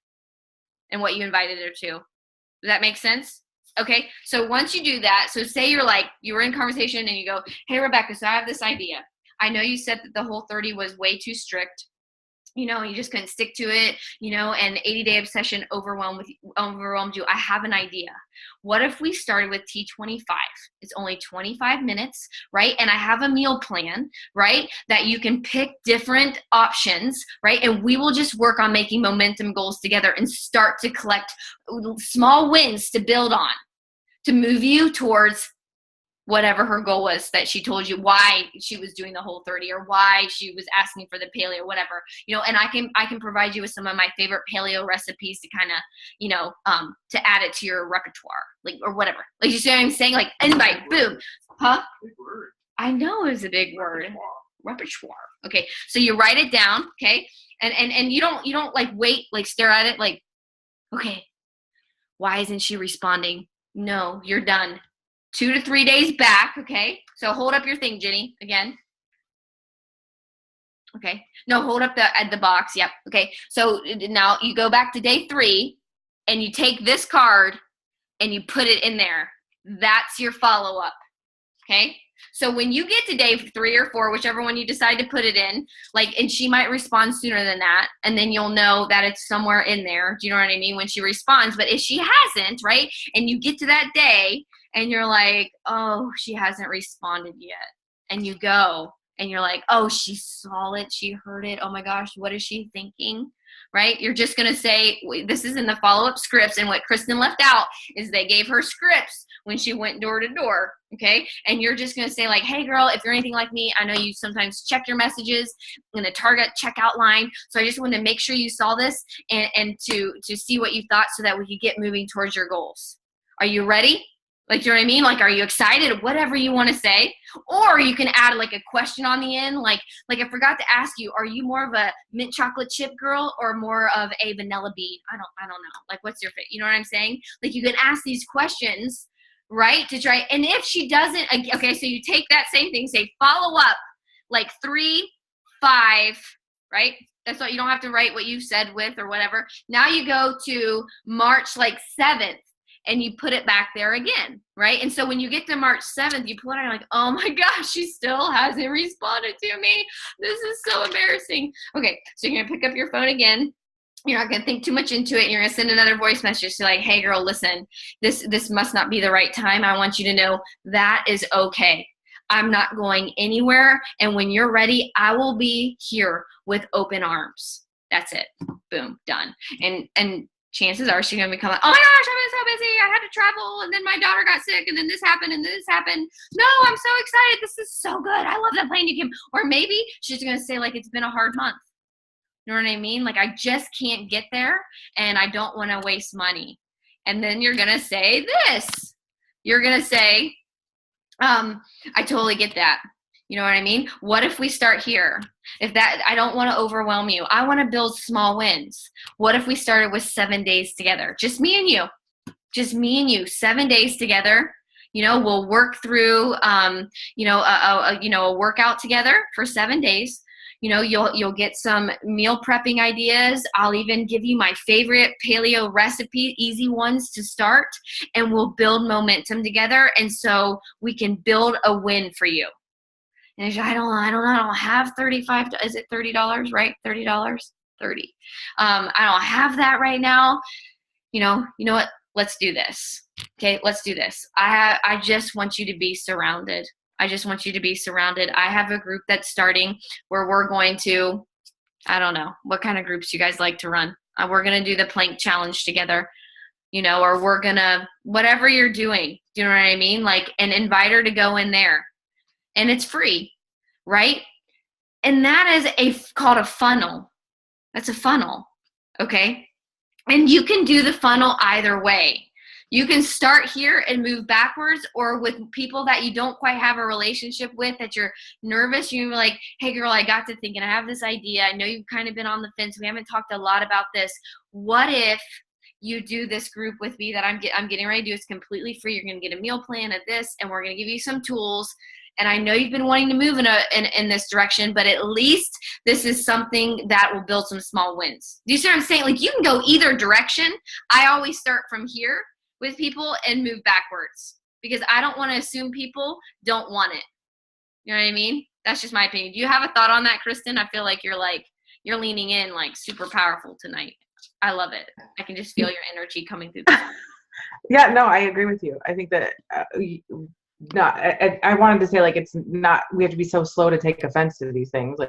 Speaker 1: and what you invited her to. Does that make sense? Okay. So once you do that, so say you were in conversation and you go, hey, Rebecca, so I have this idea. I know you said that the Whole30 was way too strict. You know, you just couldn't stick to it, you know, and 80-day obsession overwhelmed you. I have an idea. What if we started with T25? It's only 25 minutes, right? And I have a meal plan, right? That you can pick different options, right? And we will just work on making momentum goals together and start to collect small wins to build on, to move you towards whatever her goal was that she told you, why she was doing the Whole30 or why she was asking for the paleo, whatever, you know. And I can provide you with some of my favorite paleo recipes to kind of, you know, to add it to your repertoire, like, or whatever. Like, you see what I'm saying? Like, invite, boom, huh? Big word. I know it was a big word. Repertoire. Okay, so you write it down, okay, and you don't like wait, like stare at it, like, okay, why isn't she responding? No, you're done. 2 to 3 days back, okay? So hold up your thing, Jenny, again. Okay. No, hold up the box. Yep. Okay. So now you go back to day 3 and you take this card and you put it in there. That's your follow-up. Okay? So when you get to day 3 or 4, whichever one you decide to put it in, like, and she might respond sooner than that, and then you'll know that it's somewhere in there. Do you know what I mean? When she responds. But if she hasn't, right, and you get to that day and you're like, oh, she hasn't responded yet, and you go and you're like, oh, she saw it, she heard it, oh my gosh, what is she thinking? Right? You're just going to say, this is in the follow-up scripts, and what Kristen left out is they gave her scripts when she went door to door, okay? And you're just going to say, like, hey, girl, if you're anything like me, I know you sometimes check your messages in the Target checkout line, so I just wanted to make sure you saw this and to see what you thought so that we could get moving towards your goals. Are you ready? Like, you know what I mean? Like, are you excited? Whatever you want to say. Or you can add like a question on the end. Like I forgot to ask you, are you more of a mint chocolate chip girl or more of a vanilla bean? I don't know. Like, what's your favorite? You know what I'm saying? Like, you can ask these questions, right? To try. And if she doesn't, okay, so you take that same thing, say follow up, like 3, 5, right? That's what, you don't have to write what you said with or whatever. Now you go to March like 7th. And you put it back there again, right? And so when you get to March 7th, you pull it out and you're like, oh my gosh, she still hasn't responded to me. This is so embarrassing. Okay, so you're gonna pick up your phone again. You're not gonna think too much into it. And you're gonna send another voice message to like, hey girl, listen, this must not be the right time. I want you to know that is okay. I'm not going anywhere. And when you're ready, I will be here with open arms. That's it. Boom, done. And chances are she's going to become like, oh my gosh, I've been so busy. I had to travel, and then my daughter got sick, and then this happened, and this happened. No, I'm so excited. This is so good. I love that plan you came. Or maybe she's going to say, like, it's been a hard month. You know what I mean? Like, I just can't get there, and I don't want to waste money. And then you're going to say this. You're going to say, I totally get that. You know what I mean? What if we start here? I don't want to overwhelm you. I want to build small wins. What if we started with 7 days together? Just me and you. Just me and you. 7 days together. We'll work through, a workout together for 7 days. You'll get some meal prepping ideas. I'll even give you my favorite paleo recipe, easy ones to start, and we'll build momentum together. And so we can build a win for you. And I don't have is it $30, right? $30, 30. I don't have that right now. You know what? Let's do this. Okay, let's do this. I just want you to be surrounded. I have a group that's starting where we're going to, I don't know, what kind of groups you guys like to run? We're going to do the plank challenge together, or we're going to, whatever you're doing, do you know what I mean? And invite her to go in there. And it's free, right? And that is called a funnel. That's a funnel, okay? And you can do the funnel either way. You can start here and move backwards, or with people that you don't quite have a relationship with, that you're nervous. You're like, hey girl, I got to thinking, I have this idea. I know you've kind of been on the fence. We haven't talked a lot about this. What if you do this group with me that I'm getting ready to do? It's completely free. You're going to get a meal plan of this, and we're going to give you some tools. And I know you've been wanting to move in this direction, but at least this is something that will build some small wins. Do you see what I'm saying? You can go either direction. I always start from here with people and move backwards, because I don't want to assume people don't want it. You know what I mean? That's just my opinion. Do you have a thought on that, Kristen? I feel like you're leaning in super powerful tonight. I love it. I can just feel your energy coming through.
Speaker 2: Yeah, no, I agree with you. I think that I wanted to say it's not, we have to be so slow to take offense to these things.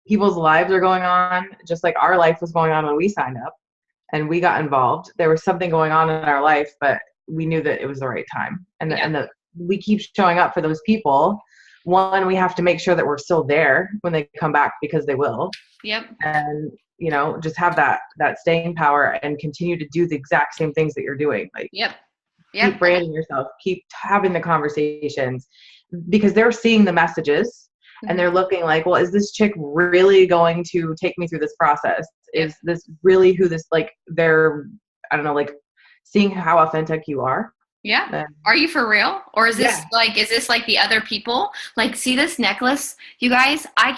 Speaker 2: People's lives are going on just like our life was going on when we signed up and we got involved. There was something going on in our life, but we knew that it was the right time. And we keep showing up for those people. One, we have to make sure that we're still there when they come back, because they will.
Speaker 1: Yep.
Speaker 2: And, just have that staying power and continue to do the exact same things that you're doing.
Speaker 1: Yep.
Speaker 2: Keep branding yourself, keep having the conversations, because they're seeing the messages and they're looking well, is this chick really going to take me through this process? Is this really who this, they're, I don't know, seeing how authentic you are.
Speaker 1: Yeah. Are you for real? Or is this is this like the other people? See this necklace, you guys? I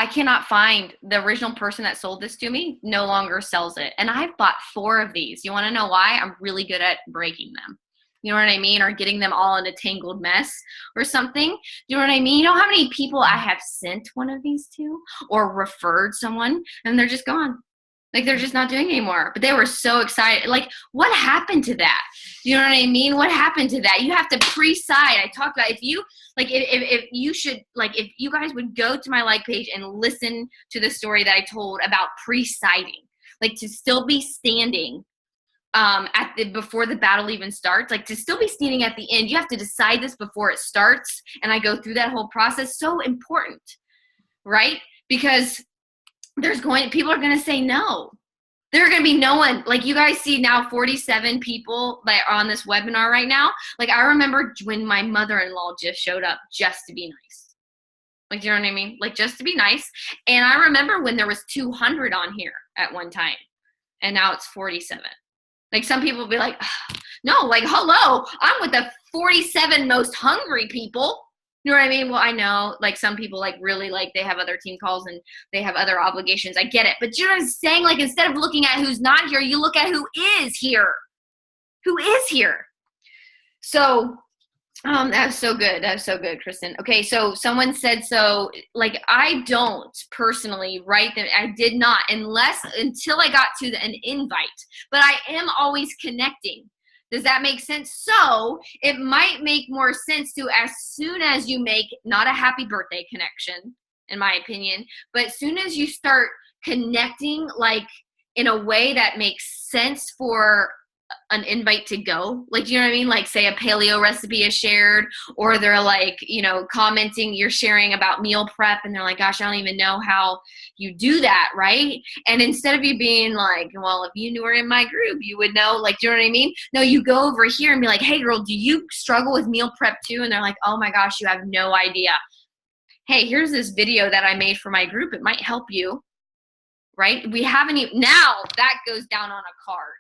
Speaker 1: cannot find the original person that sold this to me. No longer sells it. And I've bought 4 of these. You want to know why? I'm really good at breaking them. You know what I mean? Or getting them all in a tangled mess or something. You know what I mean? You know how many people I have sent one of these to or referred someone and they're just gone? They're just not doing it anymore. But they were so excited. What happened to that? You know what I mean? What happened to that? You have to pre-site. I talked about if you guys would go to my page and listen to the story that I told about pre-siting, to still be standing before the battle even starts, to still be standing at the end. You have to decide this before it starts. And I go through that whole process. So important, right? Because people are going to say no. There are going to be no one. You guys see now 47 people that are on this webinar right now. I remember when my mother-in-law just showed up just to be nice. Do you know what I mean? Just to be nice. And I remember when there was 200 on here at one time. And now it's 47. Some people will be like, no, hello, I'm with the 47 most hungry people. You know what I mean? Well, I know, some people, really, they have other team calls and they have other obligations. I get it. But you know what I'm saying? Instead of looking at who's not here, you look at who is here. Who is here? So, that was so good. That was so good, Kristen. Okay, so someone said I don't personally write them. I did not until I got to an invite. But I am always connecting. Does that make sense? So it might make more sense to, as soon as you make not a happy birthday connection, in my opinion, but as soon as you start connecting in a way that makes sense for an invite to go, you know what I mean? Say a paleo recipe is shared, or they're commenting, you're sharing about meal prep, and they're gosh, I don't even know how you do that, right? And instead of you being well, if you were in my group, you would know, do you know what I mean? No, you go over here and be hey girl, do you struggle with meal prep too? And they're oh my gosh, you have no idea. Hey, here's this video that I made for my group. It might help you, right? We haven't even, now that goes down on a card.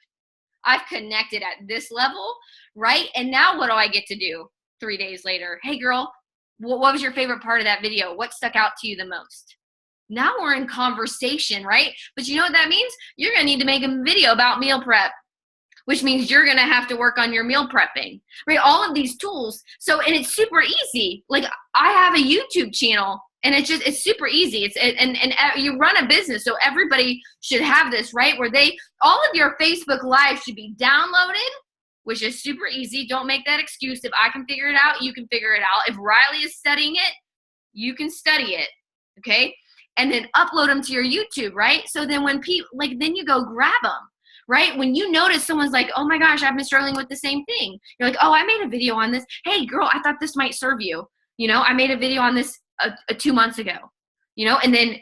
Speaker 1: I've connected at this level, right? And now what do I get to do 3 days later? Hey girl, what was your favorite part of that video? What stuck out to you the most? Now we're in conversation, right? But you know what that means? You're gonna need to make a video about meal prep, which means you're gonna have to work on your meal prepping, right? All of these tools. So, and it's super easy. Like I have a YouTube channel and it's super easy. And you run a business, so everybody should have this, right? Where all of your Facebook lives should be downloaded, which is super easy. Don't make that excuse. If I can figure it out, you can figure it out. If Riley is studying it, you can study it, okay? And then upload them to your YouTube, right? So then when people, like, then you go grab them, right? When you notice someone's like, oh my gosh, I've been struggling with the same thing. You're like, oh, I made a video on this. Hey girl, I thought this might serve you. You know, I made a video on this 2 months ago, you know, and then,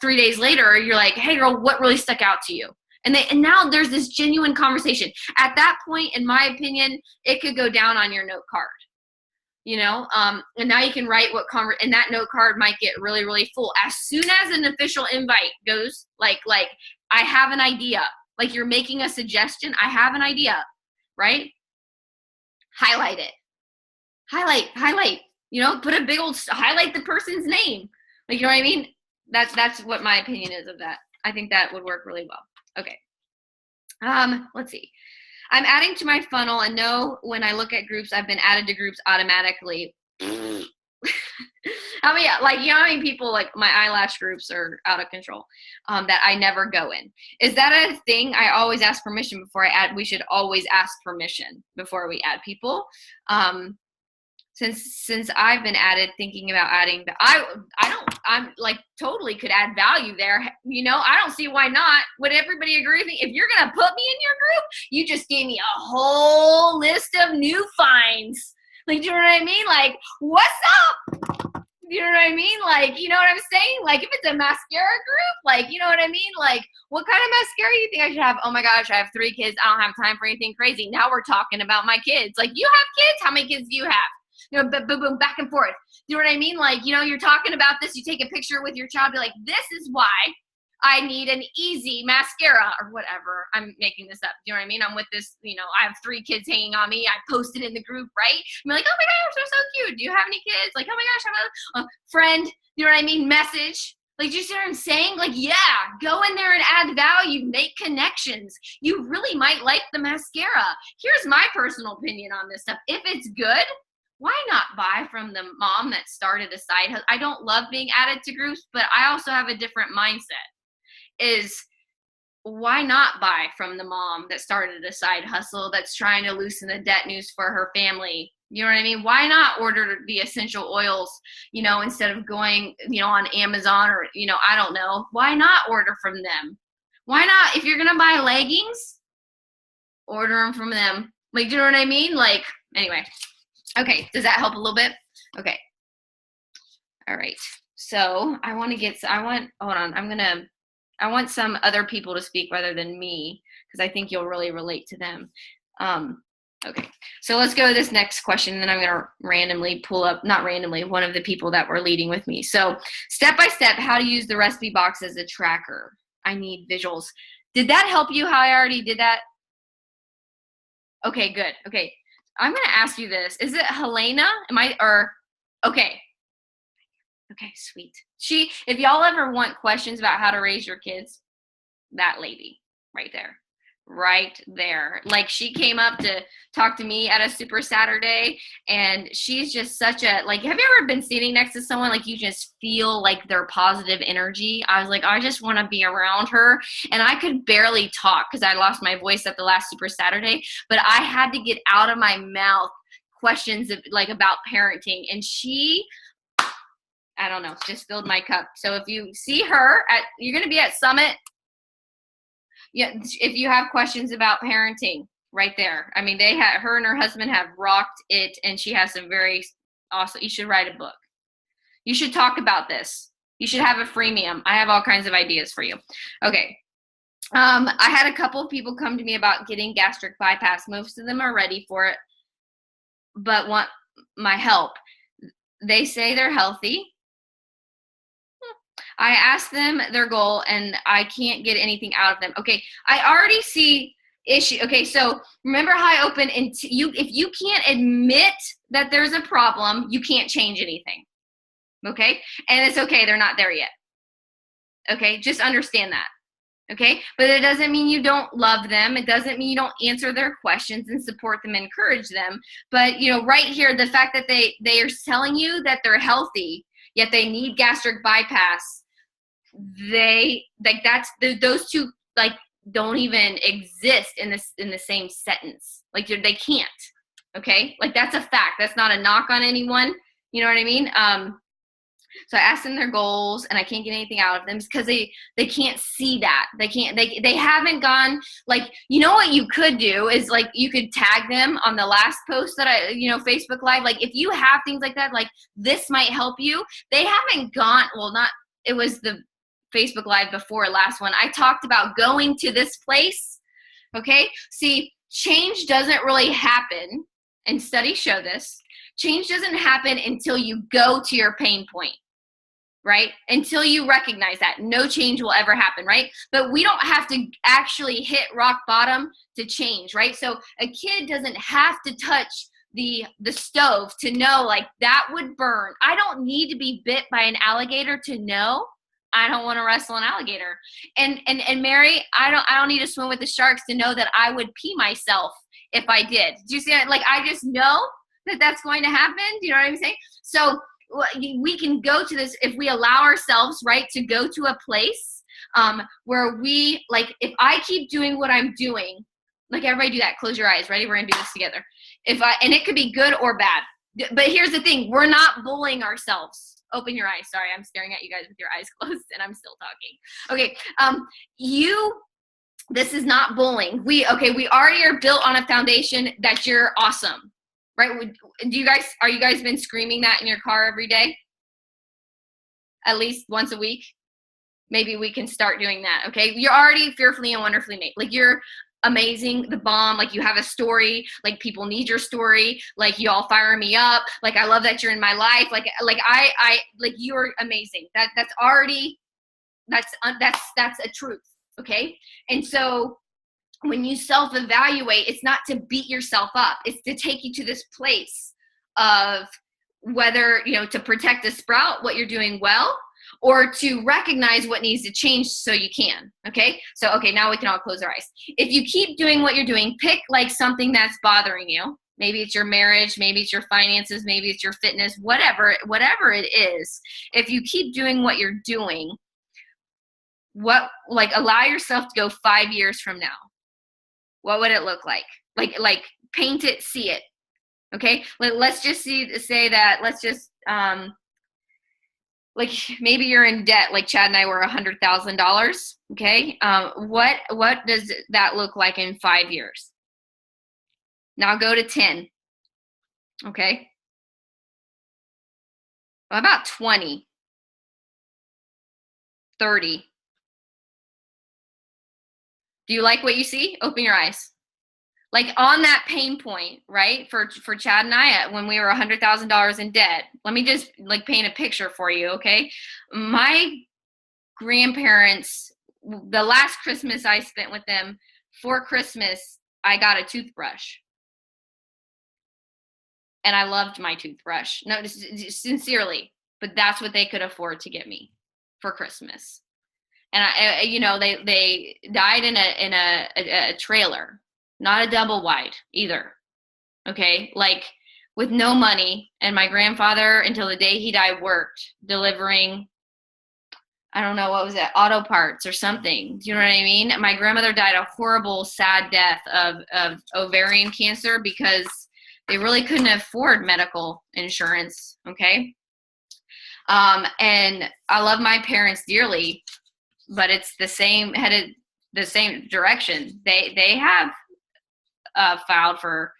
Speaker 1: 3 days later, you're like, hey girl, what really stuck out to you? And now there's this genuine conversation. At that point, in my opinion, it could go down on your note card. And now you can write and that note card might get really, really full. As soon as an official invite goes, like, I have an idea, like you're making a suggestion, I have an idea, right? Highlight it. Highlight, put a big old, highlight the person's name. Like, you know what I mean? That's what my opinion is of that. I think that would work really well. Okay. Let's see. I'm adding to my funnel and know when I look at groups, I've been added to groups automatically. How many people, like my eyelash groups are out of control, that I never go in. Is that a thing? I always ask permission before I add. We should always ask permission before we add people. Since I've been added, thinking about adding, but I'm like totally could add value there. I don't see why not. Would everybody agree with me? If you're going to put me in your group, you just gave me a whole list of new finds. Like, do you know what I mean? Like, what's up? You know what I mean? Like, you know what I'm saying? Like, if it's a mascara group, like, you know what I mean? Like, what kind of mascara do you think I should have? Oh my gosh, I have 3 kids. I don't have time for anything crazy. Now we're talking about my kids. Like, you have kids? How many kids do you have? Boom, boom, back and forth. You know what I mean? Like, you're talking about this, you take a picture with your child, be like, this is why I need an easy mascara or whatever. I'm making this up. You know what I mean? I'm with this, I have 3 kids hanging on me. I posted in the group, right? I'm like, oh my gosh, they're so cute. Do you have any kids? Like, oh my gosh, I have a friend. You know what I mean? Message. Like, do you see what I'm saying? Like, yeah, go in there and add value, make connections. You really might like the mascara. Here's my personal opinion on this stuff. If it's good, why not buy from the mom that started a side hustle? I don't love being added to groups, but I also have a different mindset. Is why not buy from the mom that started a side hustle that's trying to loosen the debt noose for her family? You know what I mean? Why not order the essential oils, instead of going, on Amazon or, I don't know. Why not order from them? Why not? If you're going to buy leggings, order them from them. Like, do you know what I mean? Like, anyway. Okay, does that help a little bit? Okay. All right. So I want some other people to speak rather than me, because I think you'll really relate to them. Okay, so let's go to this next question, and then I'm going to randomly pull up, not randomly, one of the people that were leading with me. So step by step, how to use the recipe box as a tracker. I need visuals. Did that help you how I already did that? Okay, good. Okay. I'm going to ask you this. Is it Helena? Okay. Okay, sweet. If y'all ever want questions about how to raise your kids, that lady right there. Like, she came up to talk to me at a Super Saturday, and she's just such a, like, have you ever been sitting next to someone, like, you just feel like their positive energy? I was like, I just want to be around her. And I could barely talk because I lost my voice at the last Super Saturday, but I had to get out of my mouth questions about parenting. And she, I don't know, just filled my cup. So if you see her you're going to be at Summit. Yeah, if you have questions about parenting, right there. I mean, her and her husband have rocked it, and she has some very awesome. You should write a book. You should talk about this. You should have a freemium. I have all kinds of ideas for you. Okay. I had a couple of people come to me about getting gastric bypass. Most of them are ready for it, but want my help. They say they're healthy. I asked them their goal, and I can't get anything out of them. Okay, I already see issue. Okay, so remember how I opened, and if you can't admit that there's a problem, you can't change anything. Okay, and it's okay, they're not there yet. Okay, just understand that. Okay, but it doesn't mean you don't love them. It doesn't mean you don't answer their questions and support them, encourage them. But right here, the fact that they are telling you that they're healthy, yet they need gastric bypass, those two don't even exist in the same sentence. Like they can't. Okay, like that's a fact. That's not a knock on anyone. You know what I mean? So I asked them their goals, and I can't get anything out of them because they can't see that. They haven't gone, like, what you could do is, like, you could tag them on the last post that Facebook Live. Like, if you have things like that, like, this might help you. They haven't gone, it was the Facebook Live before last one. I talked about going to this place. Okay. See, change doesn't really happen, and studies show this. Change doesn't happen until you go to your pain point, right? Until you recognize that. No change will ever happen, right? But we don't have to actually hit rock bottom to change, right? So a kid doesn't have to touch the stove to know, like, that would burn. I don't need to be bit by an alligator to know I don't want to wrestle an alligator. And Mary, I don't need to swim with the sharks to know that I would pee myself if I did. Do you see that? Like, I just know that that's going to happen. Do you know what I'm saying? So we can go to this if we allow ourselves, right, to go to a place where we, like, if I keep doing what I'm doing, like, everybody do that. Close your eyes. Ready? We're going to do this together. And it could be good or bad. But here's the thing. We're not bullying ourselves. Open your eyes. Sorry, I'm staring at you guys with your eyes closed, and I'm still talking. Okay. This is not bullying. We already are built on a foundation that you're awesome. Right? Are you guys been screaming that in your car every day? At least once a week? Maybe we can start doing that, okay? You're already fearfully and wonderfully made. Like, you're amazing, the bomb. Like, you have a story. Like, people need your story. Like, you all fire me up. Like, I love that you're in my life. Like you're amazing. That's a truth, okay? And so when you self-evaluate, it's not to beat yourself up. It's to take you to this place of whether, to protect the sprout, what you're doing well, or to recognize what needs to change so you can. Okay. So, now we can all close our eyes. If you keep doing what you're doing, pick, like, something that's bothering you. Maybe it's your marriage, maybe it's your finances, maybe it's your fitness, whatever it is. If you keep doing what you're doing, allow yourself to go 5 years from now. What would it look like? Like paint it, see it. Okay. Let's just say that, let's just, like, maybe you're in debt, like Chad and I were $100,000. Okay. What does that look like in 5 years? Now go to 10. Okay. What about 20? 30? Do you like what you see? Open your eyes. Like, on that pain point, right? For Chad and I, when we were $100,000 in debt, let me just, like, paint a picture for you, okay? My grandparents, the last Christmas I spent with them, for Christmas, I got a toothbrush. And I loved my toothbrush. No, sincerely, but that's what they could afford to get me for Christmas. And they died in a trailer, not a double wide either. Okay, like, with no money. And my grandfather, until the day he died, worked delivering, I don't know, what was it, auto parts or something. Do you know what I mean? My grandmother died a horrible, sad death of ovarian cancer because they really couldn't afford medical insurance. Okay, and I love my parents dearly, but it's headed the same direction. They have filed for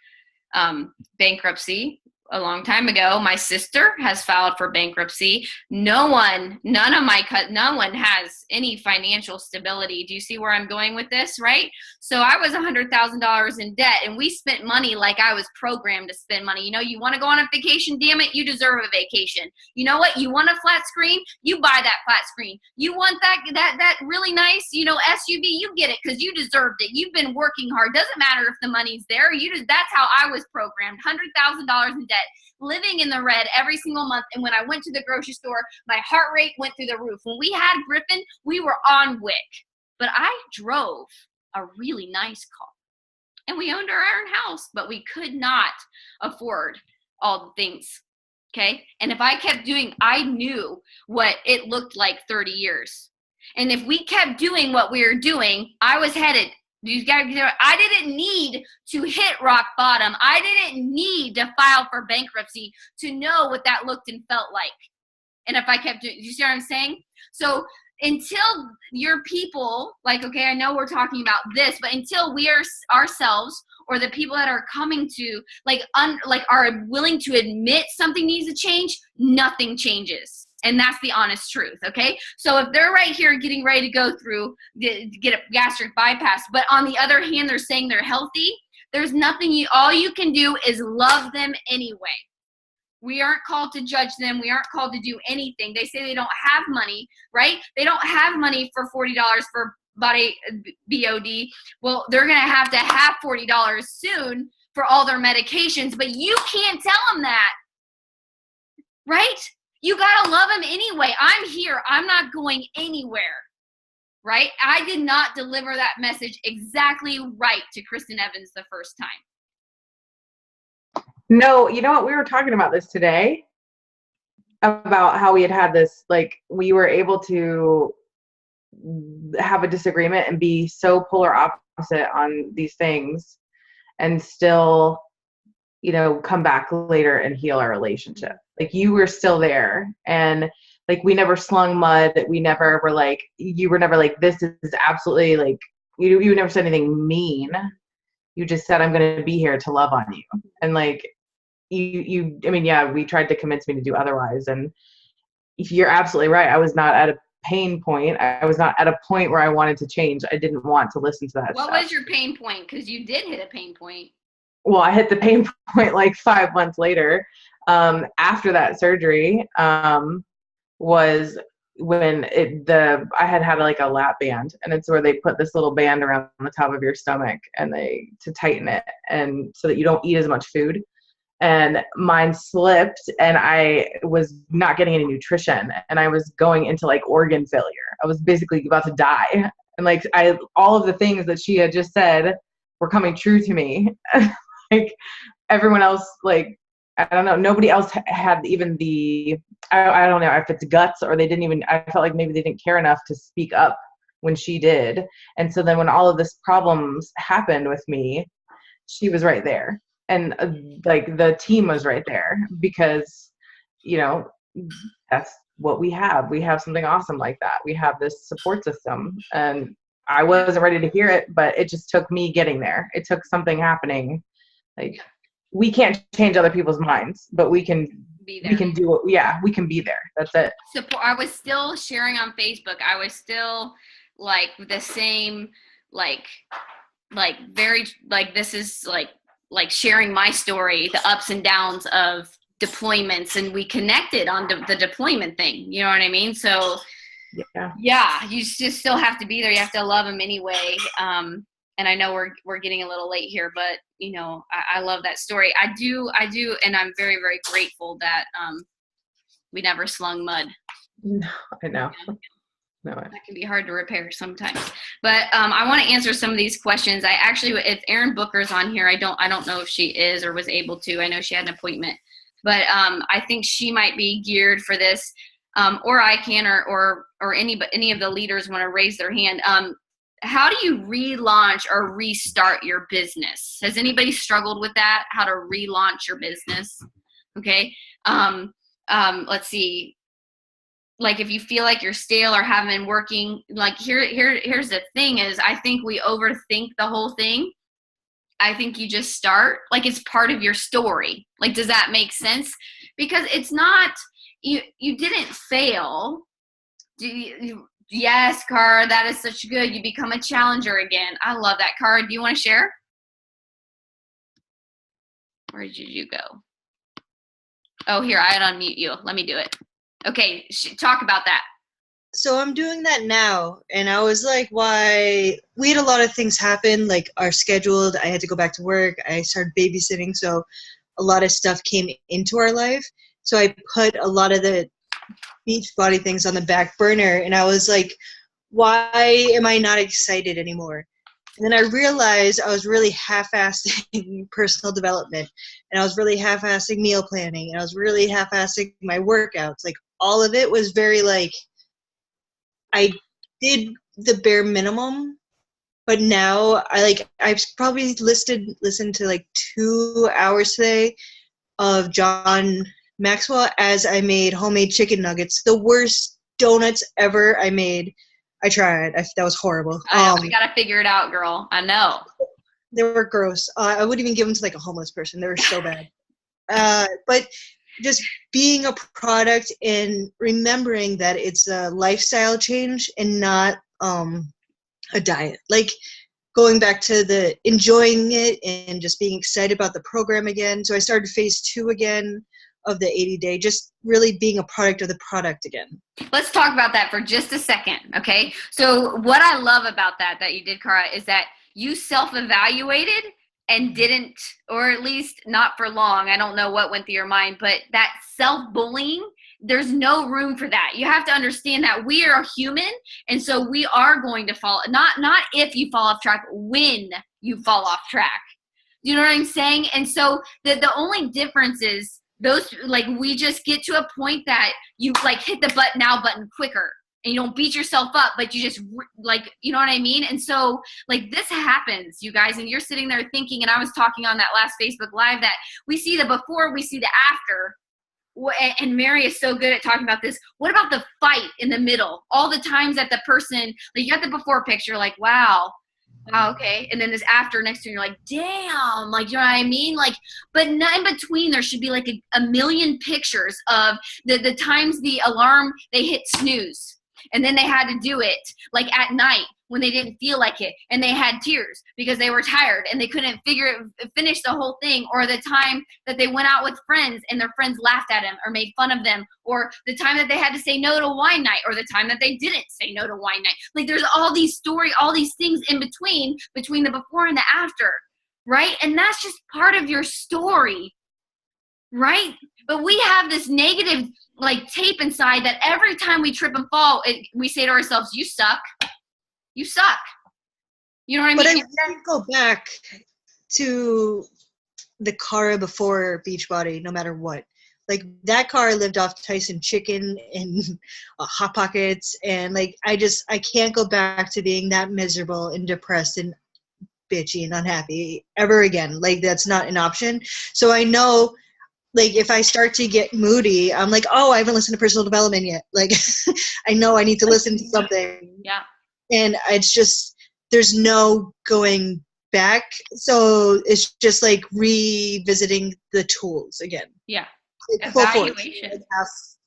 Speaker 1: bankruptcy a long time ago. My sister has filed for bankruptcy. No one has any financial stability. Do you see where I'm going with this, right? So I was $100,000 in debt, and we spent money like I was programmed to spend money. You want to go on a vacation, damn it, you deserve a vacation. You know what? You want a flat screen? You buy that flat screen. You want that really nice, SUV? You get it because you deserved it. You've been working hard. Doesn't matter if the money's there. That's how I was programmed. $100,000 in debt, living in the red every single month. And when I went to the grocery store, my heart rate went through the roof. When we had Griffin, we were on WIC, but I drove a really nice car, and we owned our own house, but we could not afford all the things. Okay. And if I kept doing, I knew what it looked like 30 years. And if we kept doing what we were doing, I was headed. I didn't need to hit rock bottom. I didn't need to file for bankruptcy to know what that looked and felt like. And if I kept doing, you see what I'm saying? So until your people, okay, I know we're talking about this, but until we are ourselves, or the people that are coming to, are willing to admit something needs to change, nothing changes. And that's the honest truth, okay? So if they're right here getting ready to go through, get a gastric bypass, but on the other hand, they're saying they're healthy, there's nothing, all you can do is love them anyway. We aren't called to judge them. We aren't called to do anything. They say they don't have money, right? They don't have money for $40 for body BOD. Well, they're going to have $40 soon for all their medications, but you can't tell them that, right? You got to love them anyway. I'm here. I'm not going anywhere, right? I did not deliver that message exactly right to Kristen Evans the first time.
Speaker 2: No, you know what? We were talking about this today, about how we had this, we were able to have a disagreement and be so polar opposite on these things and still, come back later and heal our relationship. You were still there, and we never slung mud. We never were you were never this is absolutely you never said anything mean. You just said, I'm going to be here to love on you. And we tried to convince me to do otherwise. And you're absolutely right. I was not at a pain point. I was not at a point where I wanted to change. I didn't want to listen to that
Speaker 1: What
Speaker 2: stuff.
Speaker 1: was your pain point? Because you did hit a pain point.
Speaker 2: Well, I hit the pain point 5 months later. After that surgery, was when I had a lap band, and it's where they put this little band around the top of your stomach and to tighten it, and so that you don't eat as much food. And mine slipped, and I was not getting any nutrition, and I was going into organ failure. I was basically about to die. And all of the things that she had just said were coming true to me. Everyone else, I don't know, nobody else had even I don't know if it's guts, or they didn't even, I felt like maybe they didn't care enough to speak up when she did. And so then when all of this problems happened with me, she was right there. And the team was right there, because, that's what we have. We have something awesome like that. We have this support system, and I wasn't ready to hear it, but it just took me getting there. It took something happening. We can't change other people's minds, but we can be there. We can do it. Yeah, we can be there. That's it.
Speaker 1: Support. I was still sharing on Facebook. I was still the same, very, this is sharing my story, the ups and downs of deployments, and we connected on the deployment thing. You know what I mean? So yeah, you just still have to be there. You have to love them anyway. And I know we're getting a little late here, but I love that story. I do, and I'm very, very grateful that we never slung mud.
Speaker 2: No, I know. No,
Speaker 1: that can be hard to repair sometimes. But I want to answer some of these questions. If Erin Booker's on here, I don't know if she is or was able to. I know she had an appointment, but I think she might be geared for this, or I can, or any of the leaders want to raise their hand. How do you relaunch or restart your business? Has anybody struggled with that? How to relaunch your business? Okay. Let's see. If you feel like you're stale or haven't been working, here's the thing is, I think we overthink the whole thing. I think you just start. Like, it's part of your story. Like, does that make sense? Because it's not, you didn't fail. Yes, Cara, that is such good. You become a challenger again. I love that. Cara, do you want to share? Where did you go? Oh, here, I had unmute you. Let me do it. Okay, talk about that.
Speaker 3: So I'm doing that now, and I was like, why? We had a lot of things happen, like our scheduled, I had to go back to work, I started babysitting, so a lot of stuff came into our life. So I put a lot of the Beachbody things on the back burner, and I was like, why am I not excited anymore? And then I realized I was really half-assing personal development, and I was really half-assing meal planning, and I was really half-assing my workouts. Like, all of it was very like, I did the bare minimum, but now I've probably listened to like 2 hours today of John Maxwell as I made homemade chicken nuggets. The worst donuts ever I made. I tried. That was horrible.
Speaker 1: I gotta figure it out, girl. I know.
Speaker 3: They were gross. I wouldn't even give them to like a homeless person. They were so bad. But just being a product and remembering that it's a lifestyle change and not a diet. Like going back to the enjoying it and just being excited about the program again. So I started phase 2 again of the 80-day, just really being a product of the product again.
Speaker 1: Let's talk about that for just a second, okay? So what I love about that you did, Cara, is that you self-evaluated and didn't, or at least not for long, I don't know what went through your mind, but that self-bullying, there's no room for that. You have to understand that we are human, and so we are going to fall, not if you fall off track, when you fall off track. You know what I'm saying? And so the only difference is those, like, we just get to a point that you like hit the now button quicker, and you don't beat yourself up, but you just like, you know what I mean? And so like this happens, you guys, and you're sitting there thinking, and I was talking on that last Facebook Live that we see the before, we see the after. And Mary is so good at talking about this. What about the fight in the middle? All the times that the person, like, you got the before picture, like, wow, okay. And then this after next to you, you're like, damn, like, you know what I mean? Like, but in between, there should be like a million pictures of the times the alarm, they hit snooze. And then they had to do it like at night when they didn't feel like it, and they had tears because they were tired and they couldn't finish the whole thing, or the time that they went out with friends and their friends laughed at them or made fun of them, or the time that they had to say no to wine night, or the time that they didn't say no to wine night. Like, there's all these things in between the before and the after, right? And that's just part of your story, right? But we have this negative like tape inside that every time we trip and fall, we say to ourselves, you suck. You suck. You know what I mean?
Speaker 3: But I wouldn't go back to the Cara before Beachbody, no matter what. Like, that Cara lived off Tyson chicken and Hot Pockets, and like I can't go back to being that miserable and depressed and bitchy and unhappy ever again. Like, that's not an option. So I know, like, if I start to get moody, I'm like, oh, I haven't listened to personal development yet. Like, I know I need to listen to something.
Speaker 1: Yeah.
Speaker 3: And it's just, there's no going back. So it's just like revisiting the tools again.
Speaker 1: Yeah.
Speaker 3: Like,
Speaker 1: evaluation.
Speaker 3: Like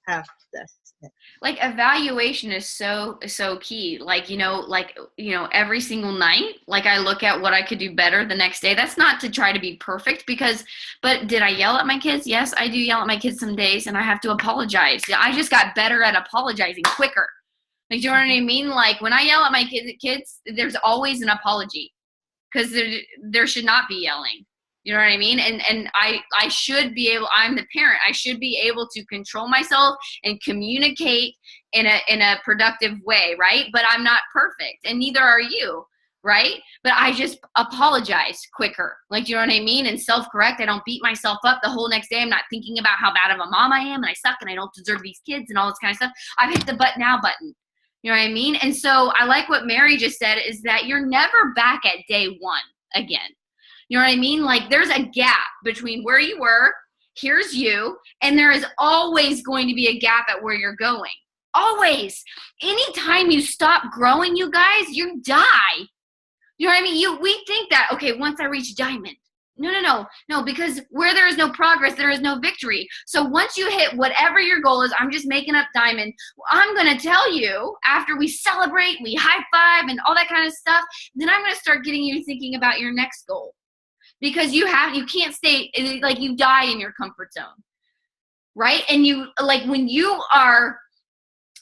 Speaker 3: half that. Yeah.
Speaker 1: Like, evaluation is so key. Like, every single night, like, I look at what I could do better the next day. That's not to try to be perfect but did I yell at my kids? Yes, I do yell at my kids some days, and I have to apologize. I just got better at apologizing quicker. Like, do you know what I mean? Like, when I yell at my kids, there's always an apology, because there should not be yelling. You know what I mean? And I should be able, I'm the parent, I should be able to control myself and communicate in a productive way, right? But I'm not perfect, and neither are you, right? But I just apologize quicker. Like, you know what I mean? And self-correct. I don't beat myself up the whole next day. I'm not thinking about how bad of a mom I am and I suck and I don't deserve these kids and all this kind of stuff. I've hit the now button. You know what I mean? And so I like what Mary just said, is that you're never back at day one again. You know what I mean? Like, there's a gap between where you were, here's you, and there is always going to be a gap at where you're going. Always. Anytime you stop growing, you guys, you die. You know what I mean? We think that, okay, once I reach diamond. No, because where there is no progress, there is no victory. So once you hit whatever your goal is, I'm just making up diamond. I'm going to tell you after we celebrate, we high five and all that kind of stuff, then I'm going to start getting you thinking about your next goal. Because you can't stay, like you die in your comfort zone. Right? And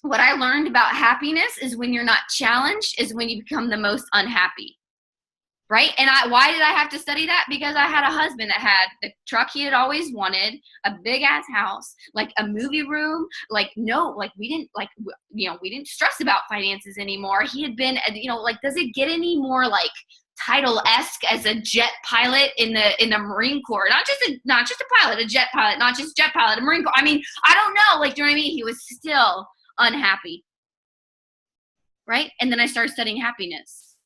Speaker 1: what I learned about happiness is when you're not challenged is when you become the most unhappy. Right? And why did I have to study that? Because I had a husband that had the truck he had always wanted, a big ass house, like a movie room, we didn't stress about finances anymore. He had been, does it get any more like title-esque as a jet pilot in the Marine Corps? Not just a pilot, a jet pilot, not just jet pilot, a Marine Corps. I mean, I don't know, do you know what I mean? He was still unhappy. Right? And then I started studying happiness.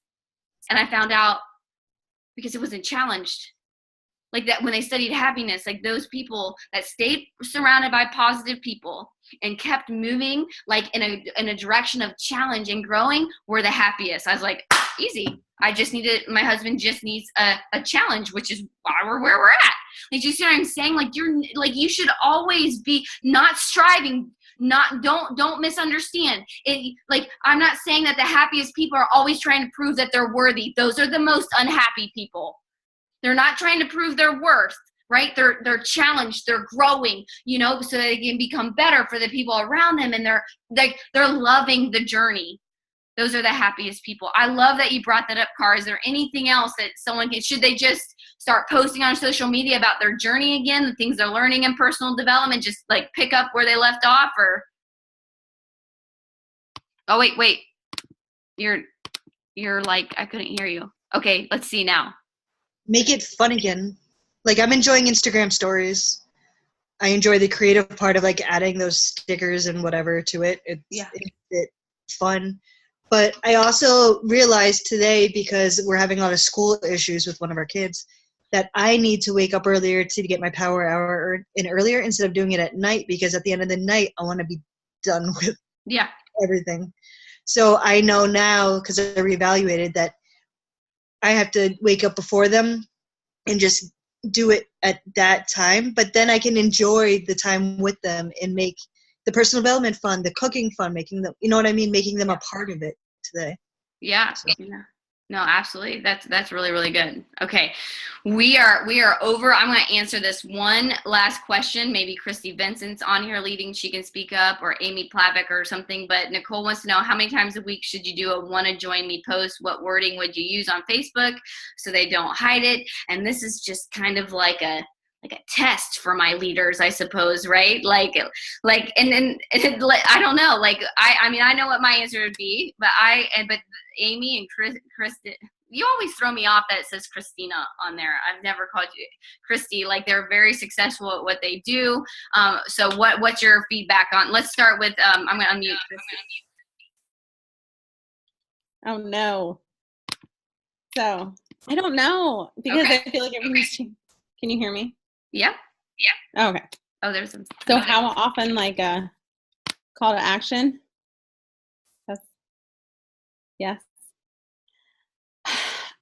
Speaker 1: And I found out, because it wasn't challenged, like that when they studied happiness, like those people that stayed surrounded by positive people and kept moving like in a direction of challenge and growing were the happiest. I was like, easy. My husband just needs a challenge, which is why we're where we're at. Like, you see what I'm saying? Like, you should always be not striving. Don't misunderstand it. Like, I'm not saying that the happiest people are always trying to prove that they're worthy. Those are the most unhappy people. They're not trying to prove their worth, right? They're challenged, they're growing, so they can become better for the people around them, and they're loving the journey. Those are the happiest people. I love that you brought that up, Car. Is there anything else that should they just start posting on social media about their journey again, the things they're learning in personal development, just like pick up where they left off? Or, oh, wait. You're like, I couldn't hear you. Okay, let's see now.
Speaker 3: Make it fun again. Like, I'm enjoying Instagram stories. I enjoy the creative part of like adding those stickers and whatever to it. It's fun. But I also realized today, because we're having a lot of school issues with one of our kids, that I need to wake up earlier to get my power hour in earlier instead of doing it at night, because at the end of the night, I want to be done with everything. So I know now, because I reevaluated, that I have to wake up before them and just do it at that time. But then I can enjoy the time with them and make the personal development fun, the cooking fun, making them, you know what I mean? Making them a part of it today.
Speaker 1: Yeah. So. Yeah. No, absolutely. That's really, really good. Okay. We are over. I'm going to answer this one last question. Maybe Christy Vincent's on here leading. She can speak up, or Amy Plavik or something. But Nicole wants to know, how many times a week should you do a wanna join me post? What wording would you use on Facebook so they don't hide it? And this is just kind of like a test for my leaders, I suppose, right? And then I don't know. Like, I know what my answer would be, but Amy and Kristen, you always throw me off that it says Christina on there. I've never called you Christy. Like, they're very successful at what they do. So what's your feedback on? Let's start with. I'm going to unmute Christy.
Speaker 4: Oh no. So I don't know, because I feel like everything's changed. Can you hear me?
Speaker 1: Yeah.
Speaker 4: Okay.
Speaker 1: Oh, there's some.
Speaker 4: So how often, like, a call to action? Yes.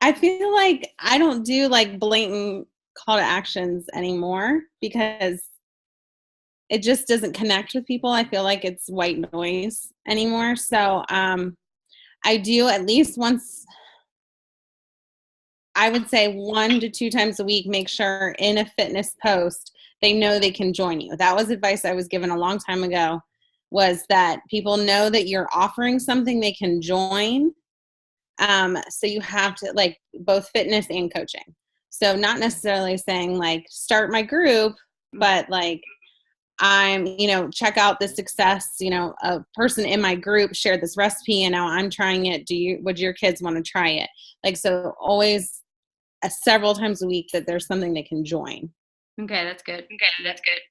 Speaker 4: I feel like I don't do like blatant call to actions anymore, because it just doesn't connect with people. I feel like it's white noise anymore. So I do at least once, I would say 1 to 2 times a week, make sure in a fitness post they know they can join you. That was advice I was given a long time ago, was that people know that you're offering something they can join. So you have to, like, both fitness and coaching. So not necessarily saying like start my group, but like, check out the success, a person in my group shared this recipe and now I'm trying it. Would your kids want to try it? Like, so always several times a week that there's something they can join.
Speaker 1: Okay. That's good.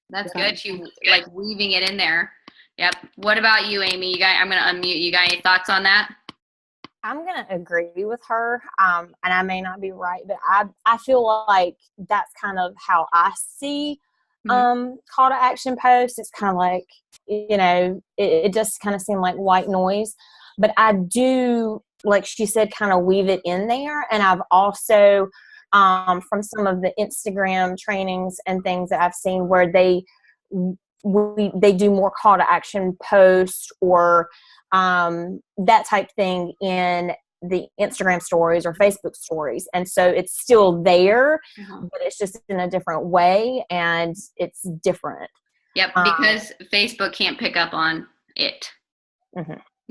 Speaker 1: That's good. You like weaving it in there. Yep. What about you, Amy? I'm going to unmute. You got any thoughts on that?
Speaker 5: I'm going to agree with her, and I may not be right, but I feel like that's kind of how I see call to action posts. It's kind of like, it just kind of seemed like white noise. But I do like she said, kind of weave it in there. And I've also, from some of the Instagram trainings and things that I've seen where they do more call to action posts or that type thing in the Instagram stories or Facebook stories. And so it's still there, but it's just in a different way and it's different.
Speaker 1: Yep, because Facebook can't pick up on it.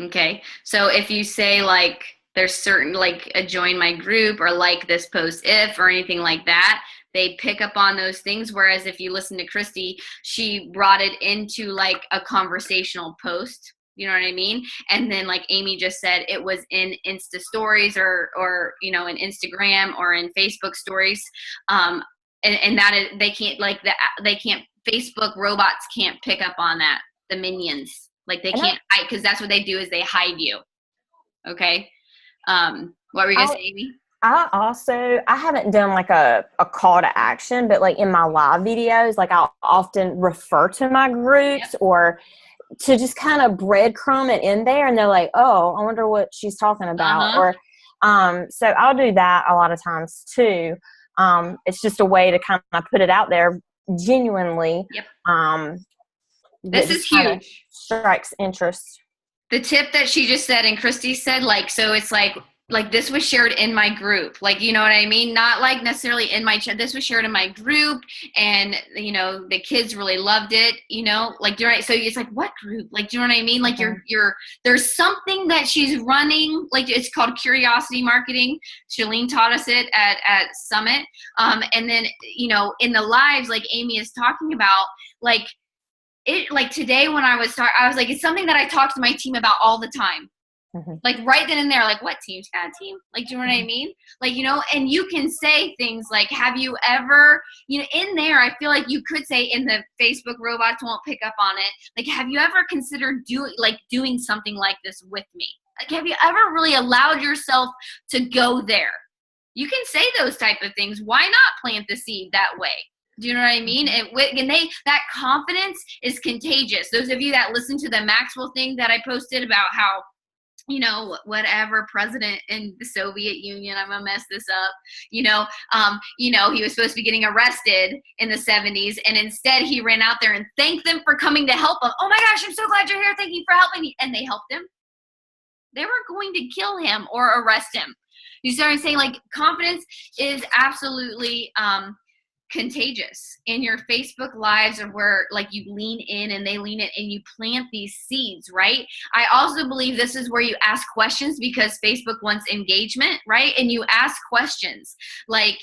Speaker 1: Okay, so if you say like there's certain like a join my group or like this post if or anything like that, they pick up on those things. Whereas if you listen to Christy, she brought it into like a conversational post. You know what I mean? And then like Amy just said, it was in Insta stories or you know, in Instagram or in Facebook stories. And that is, they can't, Facebook robots can't pick up on that. The minions, like they can't hide, because that's what they do is they hide you. Okay. What were you gonna say, Amy?
Speaker 5: I haven't done like a call to action, but like in my live videos, like I'll often refer to my groups or to just kind of breadcrumb it in there, and they're like, oh, I wonder what she's talking about. Or so I'll do that a lot of times too. It's just a way to kind of put it out there genuinely.
Speaker 1: This is huge.
Speaker 5: Strikes interest.
Speaker 1: The tip that she just said and Christy said, like, so it's like this was shared in my group, like, you know what I mean? Not like necessarily in my chat. This was shared in my group, and you know the kids really loved it. You know, like you're right. So it's like, what group? Like, do you know what I mean? Like you're there's something that she's running. Like it's called curiosity marketing. Shalene taught us it at Summit. And then you know in the lives, like Amy is talking about, like it. Like today when I was like, it's something that I talk to my team about all the time. Like right then and there, like what team's got a team? Like, do you know what I mean? Like, you know, and you can say things like, have you ever, you know, in there, I feel like you could say in the Facebook robots won't pick up on it. Like, have you ever considered doing something like this with me? Like, have you ever really allowed yourself to go there? You can say those type of things. Why not plant the seed that way? Do you know what I mean? And that confidence is contagious. Those of you that listen to the Maxwell thing that I posted about how, you know, whatever president in the Soviet Union, I'm gonna mess this up, you know, he was supposed to be getting arrested in the 70s, and instead he ran out there and thanked them for coming to help him. Oh my gosh, I'm so glad you're here. Thank you for helping me. And they helped him. They were going to kill him or arrest him. You started saying, like, confidence is absolutely contagious, and your Facebook lives are where like you lean in and they lean in and you plant these seeds, right? I also believe this is where you ask questions, because Facebook wants engagement, right? And you ask questions like,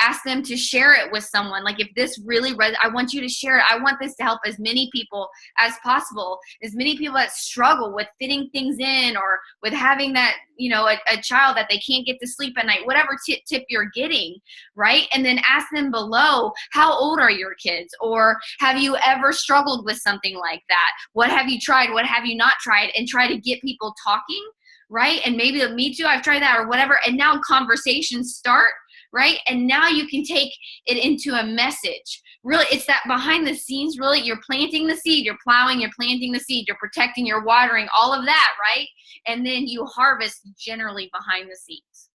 Speaker 1: ask them to share it with someone. Like, if this really I want you to share it. I want this to help as many people as possible, as many people that struggle with fitting things in or with having that, you know, a child that they can't get to sleep at night, whatever tip you're getting, right? And then ask them below, how old are your kids? Or have you ever struggled with something like that? What have you tried? What have you not tried? And try to get people talking, right? And maybe me too, I've tried that or whatever. And now conversations start, right? And now you can take it into a message. Really, it's that behind the scenes, really, you're planting the seed, you're plowing, you're planting the seed, you're protecting, you're watering, all of that, right? And then you harvest generally behind the scenes.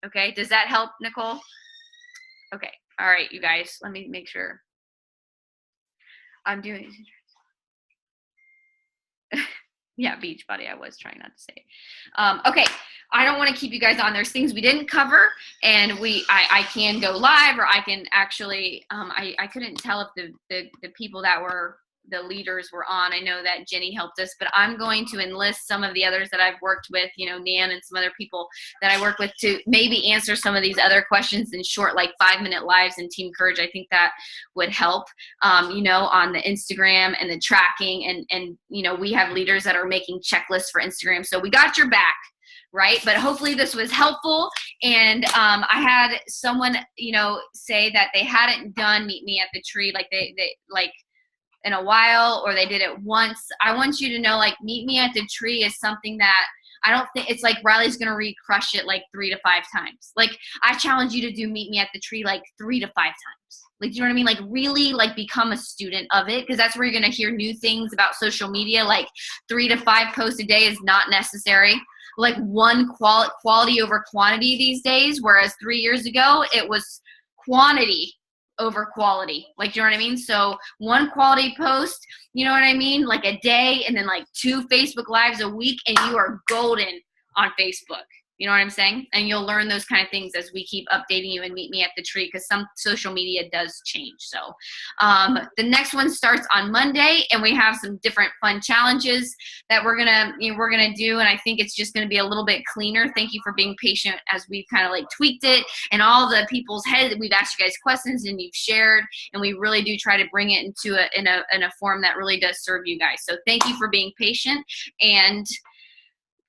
Speaker 1: Okay, does that help, Nicole? Okay, all right, you guys, let me make sure I'm doing yeah, Beachbody. I was trying not to say it. Okay, I don't want to keep you guys on. There's things we didn't cover, and I can go live, or I can actually. I couldn't tell if the people that were the leaders were on. I know that Jenny helped us, but I'm going to enlist some of the others that I've worked with, you know, Nan and some other people that I work with, to maybe answer some of these other questions in short, like 5-minute lives and Team Courage. I think that would help, you know, on the Instagram and the tracking, and, you know, we have leaders that are making checklists for Instagram. So we got your back. Right. But hopefully this was helpful. And I had someone, you know, say that they hadn't done Meet Me at the Tree, like they like in a while, or they did it once. I want you to know, like, Meet Me at the Tree is something that I don't think it's like Riley's going to crush it like 3 to 5 times. Like, I challenge you to do Meet Me at the Tree like 3 to 5 times. Like, you know what I mean? Like, really, like, become a student of it, because that's where you're going to hear new things about social media. Like, 3 to 5 posts a day is not necessary. Like, one quality over quantity these days, whereas 3 years ago, it was quantity over quality. Like, you know what I mean? So one quality post, you know what I mean? Like a day, and then like 2 Facebook Lives a week, and you are golden on Facebook. You know what I'm saying? And you'll learn those kind of things as we keep updating you and Meet Me at the Tree, because some social media does change. So the next one starts on Monday, and we have some different fun challenges that we're gonna do, and I think it's just gonna be a little bit cleaner. Thank you for being patient as we've kind of like tweaked it, and all the people's heads. We've asked you guys questions and you've shared, and we really do try to bring it into in a form that really does serve you guys. So thank you for being patient, and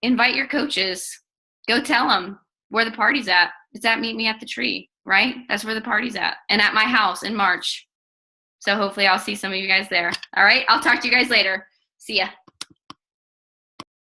Speaker 1: invite your coaches. Go tell them where the party's at. It's at Meet Me at the Tree, right? That's where the party's at. And at my house in March. So hopefully I'll see some of you guys there. All right? I'll talk to you guys later. See ya.